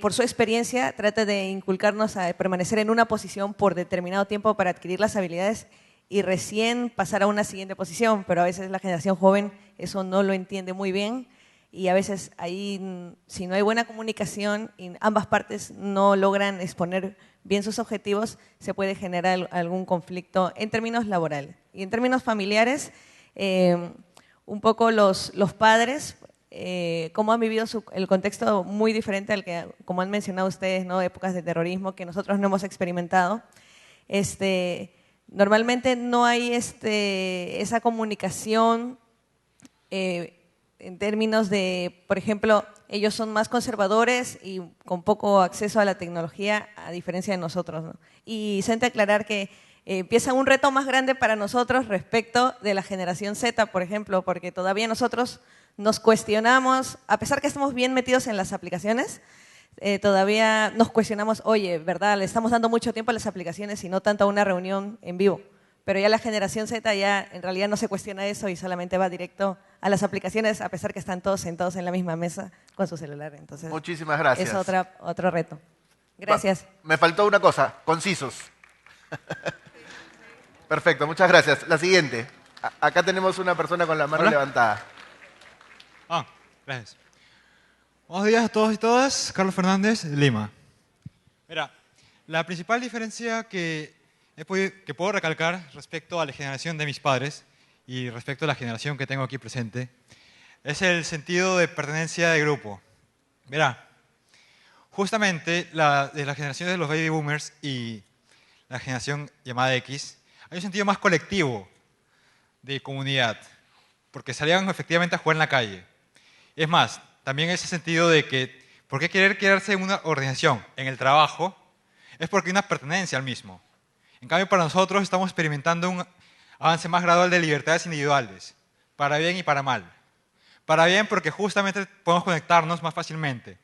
por su experiencia trata de inculcarnos a permanecer en una posición por determinado tiempo para adquirir las habilidades y recién pasar a una siguiente posición, pero a veces la generación joven eso no lo entiende muy bien, y a veces ahí, si no hay buena comunicación y ambas partes no logran exponer bien sus objetivos, se puede generar algún conflicto en términos laborales. Y en términos familiares, un poco los padres, cómo han vivido el contexto muy diferente al que, como han mencionado ustedes, ¿no? Épocas de terrorismo que nosotros no hemos experimentado. Normalmente no hay esa comunicación en términos de, por ejemplo, ellos son más conservadores y con poco acceso a la tecnología, a diferencia de nosotros, ¿no? Y siento aclarar que empieza un reto más grande para nosotros respecto de la generación Z, por ejemplo, porque todavía nosotros nos cuestionamos, a pesar que estamos bien metidos en las aplicaciones, todavía nos cuestionamos, oye, ¿verdad? Le estamos dando mucho tiempo a las aplicaciones y no tanto a una reunión en vivo. pero ya la generación Z ya en realidad no se cuestiona eso y solamente va directo a las aplicaciones, a pesar que están todos sentados en la misma mesa con su celular. Entonces, Muchísimas gracias. es otro reto. Gracias. Me faltó una cosa, concisos. Perfecto, muchas gracias. La siguiente. Acá tenemos una persona con la mano Hola. levantada. Gracias. Buenos días a todos y todas. Carlos Fernández, Lima. Mira, la principal diferencia que puedo recalcar respecto a la generación de mis padres y respecto a la generación que tengo aquí presente es el sentido de pertenencia de grupo. Mira, justamente de la generación de los baby boomers y la generación llamada X, hay un sentido más colectivo de comunidad, porque salían efectivamente a jugar en la calle. Es más, también ese sentido de que, ¿por qué querer quedarse en una organización, en el trabajo? Es porque hay una pertenencia al mismo. En cambio, para nosotros estamos experimentando un avance más gradual de libertades individuales, para bien y para mal. Para bien porque justamente podemos conectarnos más fácilmente.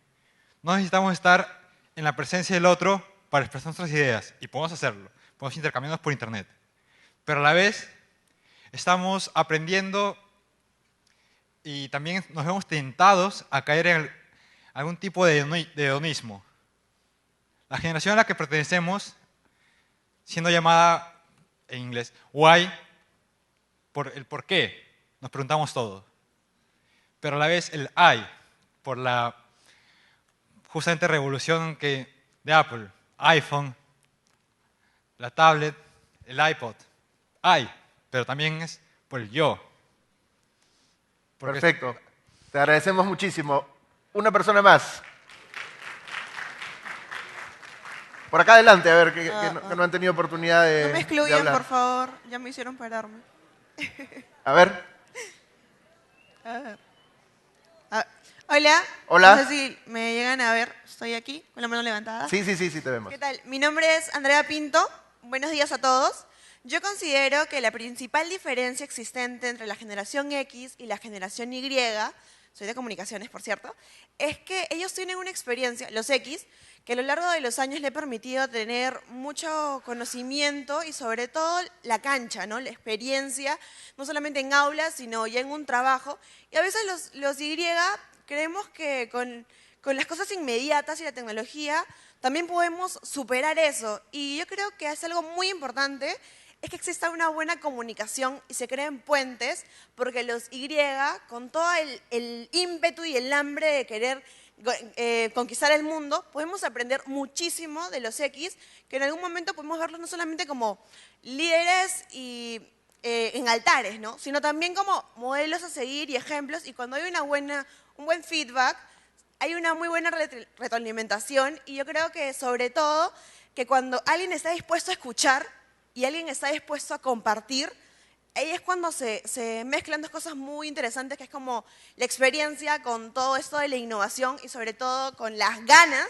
No necesitamos estar en la presencia del otro para expresar nuestras ideas, y podemos hacerlo. Podemos intercambiarnos por internet. Pero a la vez estamos aprendiendo y también nos vemos tentados a caer en algún tipo de hedonismo. La generación a la que pertenecemos, siendo llamada en inglés why, por el por qué, nos preguntamos todo. Pero a la vez el I, por la justamente revolución de Apple, iPhone, la tablet, el iPod, pero también es por el yo. Perfecto. Te agradecemos muchísimo. Una persona más. Por acá adelante, a ver, que no han tenido oportunidad de No me de excluyan, hablar. por favor. Ya me hicieron pararme. A ver. Hola. Hola. No sé si me llegan a ver. Estoy aquí con la mano levantada. Sí, te vemos. ¿Qué tal? Mi nombre es Andrea Pinto. Buenos días a todos. Yo considero que la principal diferencia existente entre la generación X y la generación Y, soy de comunicaciones, por cierto, es que ellos tienen una experiencia, los X, que a lo largo de los años le ha permitido tener mucho conocimiento y sobre todo la cancha, ¿no? La experiencia, no solamente en aulas, sino ya en un trabajo. Y a veces los Y creemos que con las cosas inmediatas y la tecnología también podemos superar eso. Y yo creo que es algo muy importante, es que exista una buena comunicación y se creen puentes, porque los Y, con todo el ímpetu y el hambre de querer conquistar el mundo, podemos aprender muchísimo de los X, que en algún momento podemos verlos no solamente como líderes y en altares, ¿no? Sino también como modelos a seguir y ejemplos, y cuando hay un buen feedback, hay una muy buena retroalimentación, y yo creo que sobre todo que cuando alguien está dispuesto a escuchar y alguien está dispuesto a compartir, ahí es cuando se mezclan dos cosas muy interesantes, que es como la experiencia con todo esto de la innovación y sobre todo con las ganas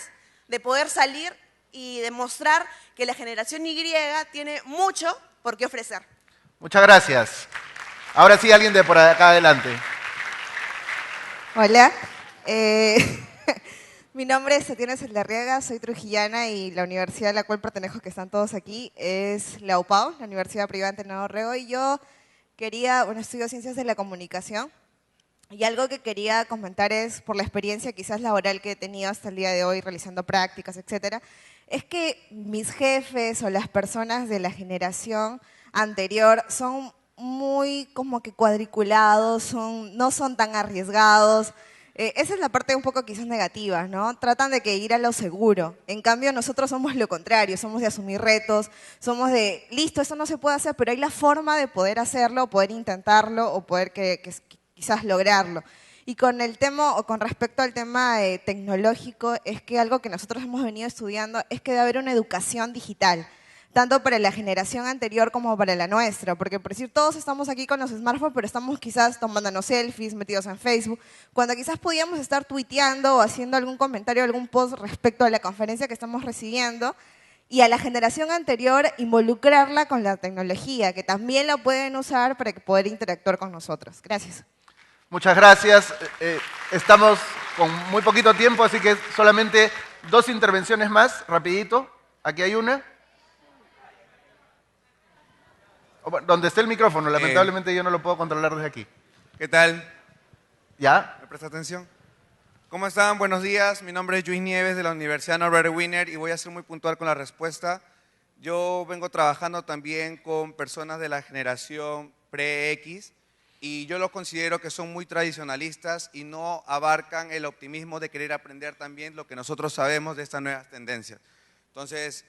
de poder salir y demostrar que la generación Y tiene mucho por qué ofrecer. Muchas gracias. Ahora sí, alguien de por acá adelante. Hola, mi nombre es Tatiana Celdarriaga, soy trujillana y la universidad a la cual pertenezco, que están todos aquí, es la UPAO, la Universidad Privada Antenor Orrego, y yo estudio Ciencias de la Comunicación, y algo que quería comentar es, por la experiencia quizás laboral que he tenido hasta el día de hoy, realizando prácticas, etcétera, es que mis jefes o las personas de la generación anterior son muy como que cuadriculados, no son tan arriesgados. Esa es la parte un poco quizás negativa, ¿no? Tratan de que ir a lo seguro. En cambio, nosotros somos lo contrario, somos de asumir retos, somos de, listo, esto no se puede hacer, pero hay la forma de poder hacerlo, poder intentarlo o poder quizás lograrlo. Y con el tema, o con respecto al tema tecnológico, es que algo que nosotros hemos venido estudiando es que debe haber una educación digital, tanto para la generación anterior como para la nuestra, porque por decir, todos estamos aquí con los smartphones, pero estamos quizás tomándonos selfies, metidos en Facebook, cuando quizás podíamos estar tuiteando o haciendo algún comentario, algún post respecto a la conferencia que estamos recibiendo, y a la generación anterior involucrarla con la tecnología, que también la pueden usar para poder interactuar con nosotros. Gracias. Muchas gracias. Estamos con muy poquito tiempo, así que solamente 2 intervenciones más, rapidito. Aquí hay una. Bueno, donde esté el micrófono, lamentablemente yo no lo puedo controlar desde aquí. ¿Qué tal? ¿Ya? ¿Me presta atención? ¿Cómo están? Buenos días. Mi nombre es Luis Nieves de la Universidad Norbert Wiener y voy a ser muy puntual con la respuesta. Yo vengo trabajando también con personas de la generación pre-X y yo los considero que son muy tradicionalistas y no abarcan el optimismo de querer aprender también lo que nosotros sabemos de estas nuevas tendencias. Entonces,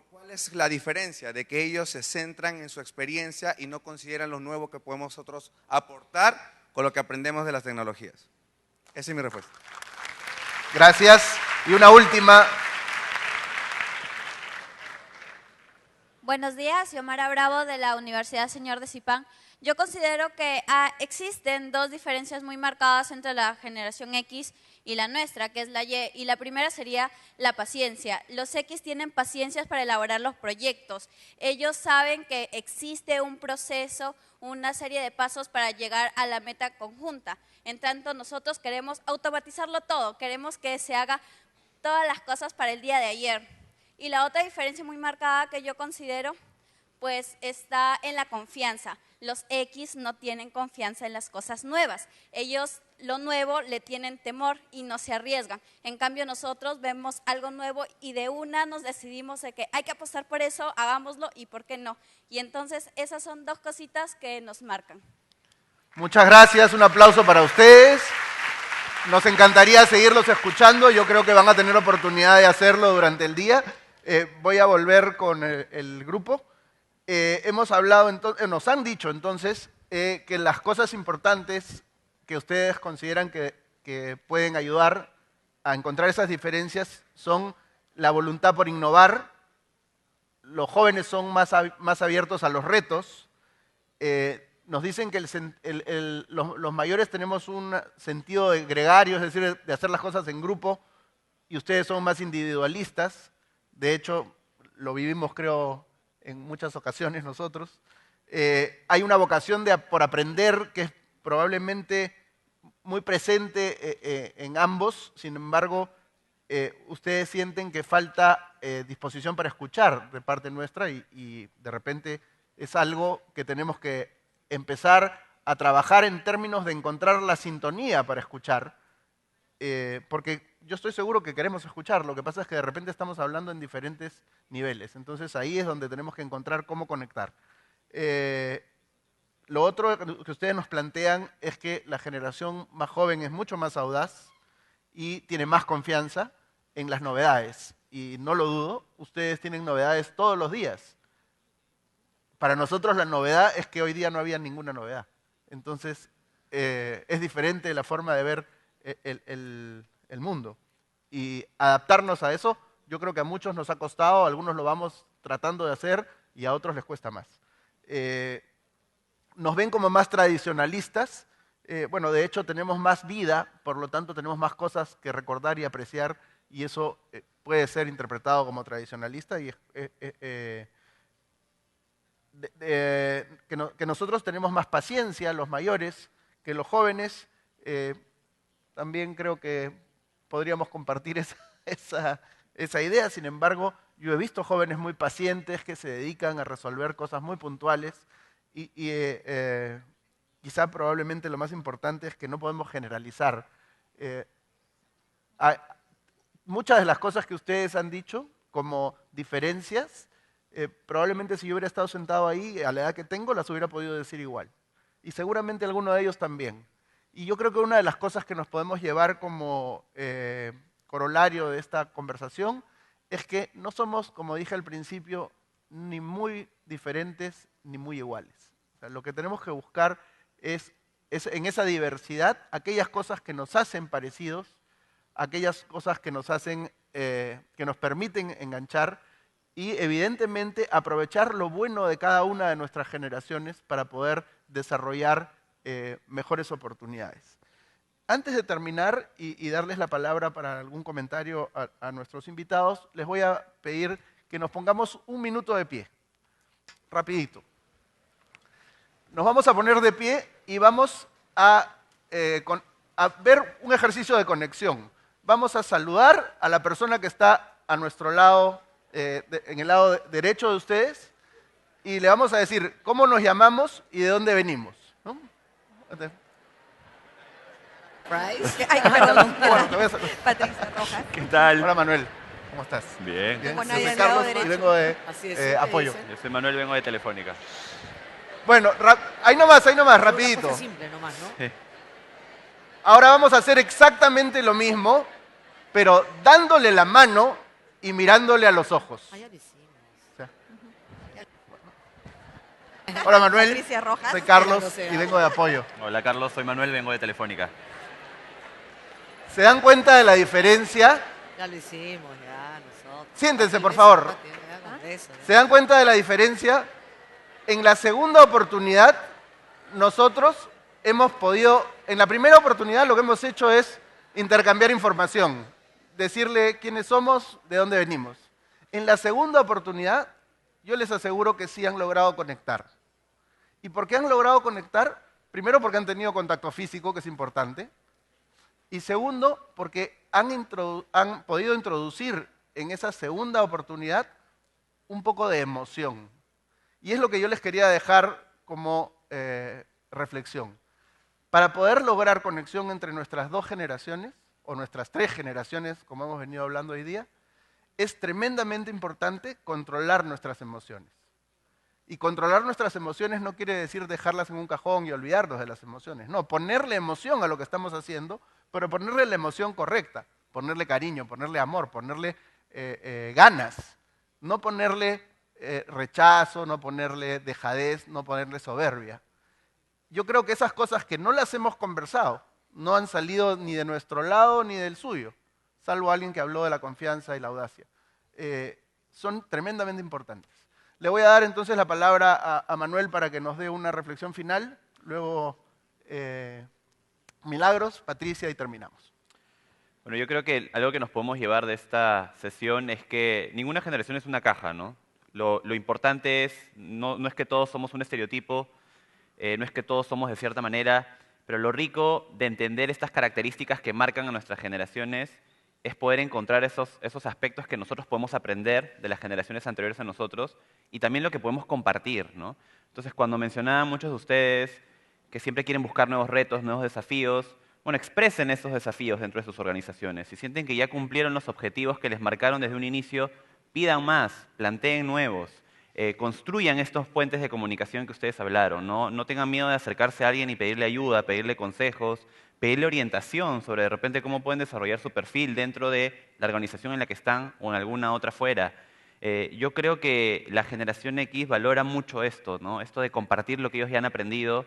¿cuál es la diferencia? De que ellos se centran en su experiencia y no consideran lo nuevo que podemos nosotros aportar con lo que aprendemos de las tecnologías. Esa es mi respuesta. Gracias. Y una última. Buenos días, Xiomara Bravo de la Universidad Señor de Zipán. Yo considero que existen dos diferencias muy marcadas entre la generación X y la nuestra, que es la Y, y la primera sería la paciencia. Los X tienen paciencias para elaborar los proyectos. Ellos saben que existe un proceso, una serie de pasos para llegar a la meta conjunta. En tanto, nosotros queremos automatizarlo todo, queremos que se haga todas las cosas para el día de ayer. Y la otra diferencia muy marcada que yo considero, pues está en la confianza. Los X no tienen confianza en las cosas nuevas. Ellos lo nuevo le tienen temor y no se arriesgan. En cambio nosotros vemos algo nuevo y de una nos decidimos de que hay que apostar por eso, hagámoslo y por qué no. Y entonces esas son dos cositas que nos marcan. Muchas gracias, un aplauso para ustedes. Nos encantaría seguirlos escuchando, yo creo que van a tener oportunidad de hacerlo durante el día. Voy a volver con el grupo. Hemos hablado, nos han dicho entonces que las cosas importantes que ustedes consideran que pueden ayudar a encontrar esas diferencias son la voluntad por innovar, los jóvenes son más abiertos a los retos, nos dicen que los mayores tenemos un sentido de gregario, es decir, de hacer las cosas en grupo, y ustedes son más individualistas. De hecho, lo vivimos, creo, en muchas ocasiones nosotros. Hay una vocación por aprender que es probablemente muy presente en ambos. Sin embargo, ustedes sienten que falta disposición para escuchar de parte nuestra y de repente es algo que tenemos que empezar a trabajar en términos de encontrar la sintonía para escuchar, porque yo estoy seguro que queremos escuchar, lo que pasa es que de repente estamos hablando en diferentes niveles, entonces ahí es donde tenemos que encontrar cómo conectar. Lo otro que ustedes nos plantean es que la generación más joven es mucho más audaz y tiene más confianza en las novedades, y no lo dudo, ustedes tienen novedades todos los días. Para nosotros la novedad es que hoy día no había ninguna novedad, entonces es diferente la forma de ver el mundo. Y adaptarnos a eso, yo creo que a muchos nos ha costado, a algunos lo vamos tratando de hacer y a otros les cuesta más. Nos ven como más tradicionalistas, bueno, de hecho tenemos más vida, por lo tanto tenemos más cosas que recordar y apreciar, y eso puede ser interpretado como tradicionalista, y que nosotros tenemos más paciencia, los mayores, que los jóvenes. También creo que podríamos compartir esa idea. Sin embargo, yo he visto jóvenes muy pacientes que se dedican a resolver cosas muy puntuales y quizá probablemente lo más importante es que no podemos generalizar. Muchas de las cosas que ustedes han dicho como diferencias, probablemente si yo hubiera estado sentado ahí a la edad que tengo, las hubiera podido decir igual. Y seguramente alguno de ellos también. Y yo creo que una de las cosas que nos podemos llevar como corolario de esta conversación es que no somos, como dije al principio, ni muy diferentes ni muy iguales. O sea, lo que tenemos que buscar es en esa diversidad aquellas cosas que nos hacen parecidos, aquellas cosas que nos hacen, que nos permiten enganchar y evidentemente aprovechar lo bueno de cada una de nuestras generaciones para poder desarrollar mejores oportunidades. Antes de terminar y darles la palabra para algún comentario a nuestros invitados, les voy a pedir que nos pongamos un minuto de pie, rapidito. Nos vamos a poner de pie y vamos a ver un ejercicio de conexión. Vamos a saludar a la persona que está a nuestro lado, en el lado derecho de ustedes, y le vamos a decir cómo nos llamamos y de dónde venimos, ¿no? Price. Ay, perdón. Bueno, te voy a hacer- Patricia Rojas. ¿Qué tal? Hola Manuel, ¿cómo estás? Bien. Bien, Bueno, yo ahí soy del lado Carlos y derecho. vengo de Así es, siempre apoyo. dicen. Yo soy Manuel, vengo de Telefónica. Bueno, ahí nomás, rapidito. Una cosa simple nomás, ¿no? Ahora vamos a hacer exactamente lo mismo, pero dándole la mano y mirándole a los ojos. Ah, ya lo hicimos. Hola Manuel, Patricia Rojas. soy Carlos y vengo de apoyo. Hola Carlos, soy Manuel, vengo de Telefónica. ¿Se dan cuenta de la diferencia? Ya lo hicimos, ya, nosotros. Siéntense, por Eso, favor. Pati, ya con eso, ya. ¿Se dan cuenta de la diferencia? En la segunda oportunidad, nosotros hemos podido, en la primera oportunidad lo que hemos hecho es intercambiar información, decirle quiénes somos, de dónde venimos. En la segunda oportunidad, yo les aseguro que sí han logrado conectar. ¿Y por qué han logrado conectar? Primero porque han tenido contacto físico, que es importante. Y segundo, porque han podido introducir en esa segunda oportunidad un poco de emoción. Y es lo que yo les quería dejar como reflexión. Para poder lograr conexión entre nuestras dos generaciones, o nuestras tres generaciones, como hemos venido hablando hoy día, es tremendamente importante controlar nuestras emociones. Y controlar nuestras emociones no quiere decir dejarlas en un cajón y olvidarnos de las emociones. No, ponerle emoción a lo que estamos haciendo, pero ponerle la emoción correcta. Ponerle cariño, ponerle amor, ponerle ganas. No ponerle rechazo, no ponerle dejadez, no ponerle soberbia. Yo creo que esas cosas que no las hemos conversado no han salido ni de nuestro lado ni del suyo, salvo alguien que habló de la confianza y la audacia. Son tremendamente importantes. Le voy a dar entonces la palabra a Manuel para que nos dé una reflexión final, luego Milagros, Patricia y terminamos. Bueno, yo creo que algo que nos podemos llevar de esta sesión es que ninguna generación es una caja, ¿no? Lo importante es, no es que todos somos un estereotipo, no es que todos somos de cierta manera, pero lo rico de entender estas características que marcan a nuestras generaciones es poder encontrar esos aspectos que nosotros podemos aprender de las generaciones anteriores a nosotros y también lo que podemos compartir, ¿no? Entonces, cuando mencionaban muchos de ustedes que siempre quieren buscar nuevos retos, nuevos desafíos, bueno, expresen esos desafíos dentro de sus organizaciones. Si sienten que ya cumplieron los objetivos que les marcaron desde un inicio, pidan más, planteen nuevos, construyan estos puentes de comunicación que ustedes hablaron, ¿no? No tengan miedo de acercarse a alguien y pedirle ayuda, pedirle consejos, pedirle orientación sobre de repente cómo pueden desarrollar su perfil dentro de la organización en la que están o en alguna otra fuera. Yo creo que la generación X valora mucho esto, ¿no? Esto de compartir lo que ellos ya han aprendido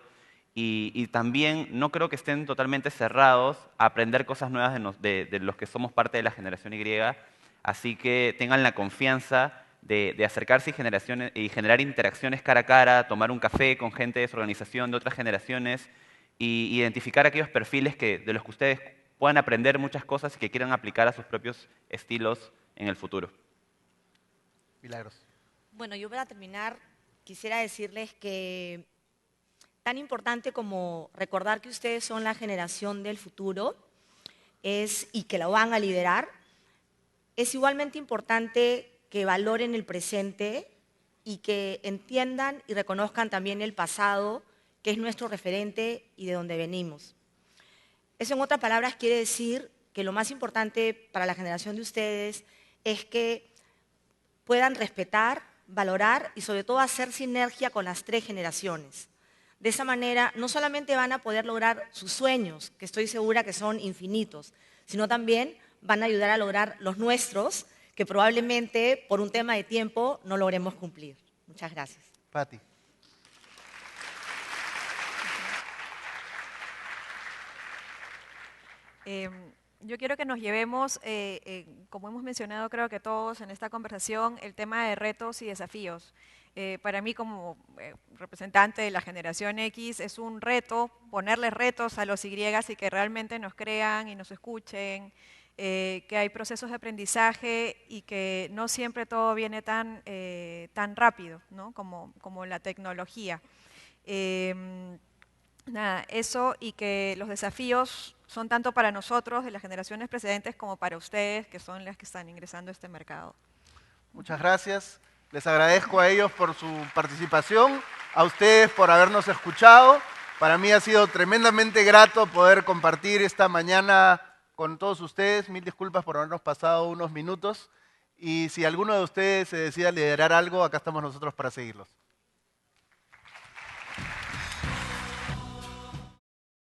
y también no creo que estén totalmente cerrados a aprender cosas nuevas de los que somos parte de la generación Y, así que tengan la confianza de acercarse y generar interacciones cara a cara, tomar un café con gente de su organización, de otras generaciones, y identificar aquellos perfiles de los que ustedes puedan aprender muchas cosas y que quieran aplicar a sus propios estilos en el futuro. Milagros. Bueno, yo para terminar quisiera decirles que tan importante como recordar que ustedes son la generación del futuro y que la van a liderar, es igualmente importante que valoren el presente y que entiendan y reconozcan también el pasado, que es nuestro referente y de donde venimos. Eso, en otras palabras, quiere decir que lo más importante para la generación de ustedes es que puedan respetar, valorar y sobre todo hacer sinergia con las tres generaciones. De esa manera, no solamente van a poder lograr sus sueños, que estoy segura que son infinitos, sino también van a ayudar a lograr los nuestros, que probablemente por un tema de tiempo no logremos cumplir. Muchas gracias. Pati. Yo quiero que nos llevemos, como hemos mencionado creo que todos en esta conversación, el tema de retos y desafíos. Para mí como representante de la generación X es un reto ponerles retos a los Y y que realmente nos crean y nos escuchen, que hay procesos de aprendizaje y que no siempre todo viene tan rápido, ¿no? como la tecnología. Nada, eso y que los desafíos son tanto para nosotros de las generaciones precedentes como para ustedes, que son las que están ingresando a este mercado. Muchas gracias. Les agradezco a ellos por su participación, a ustedes por habernos escuchado. Para mí ha sido tremendamente grato poder compartir esta mañana con todos ustedes. Mil disculpas por habernos pasado unos minutos. Y si alguno de ustedes se decida liderar algo, acá estamos nosotros para seguirlos.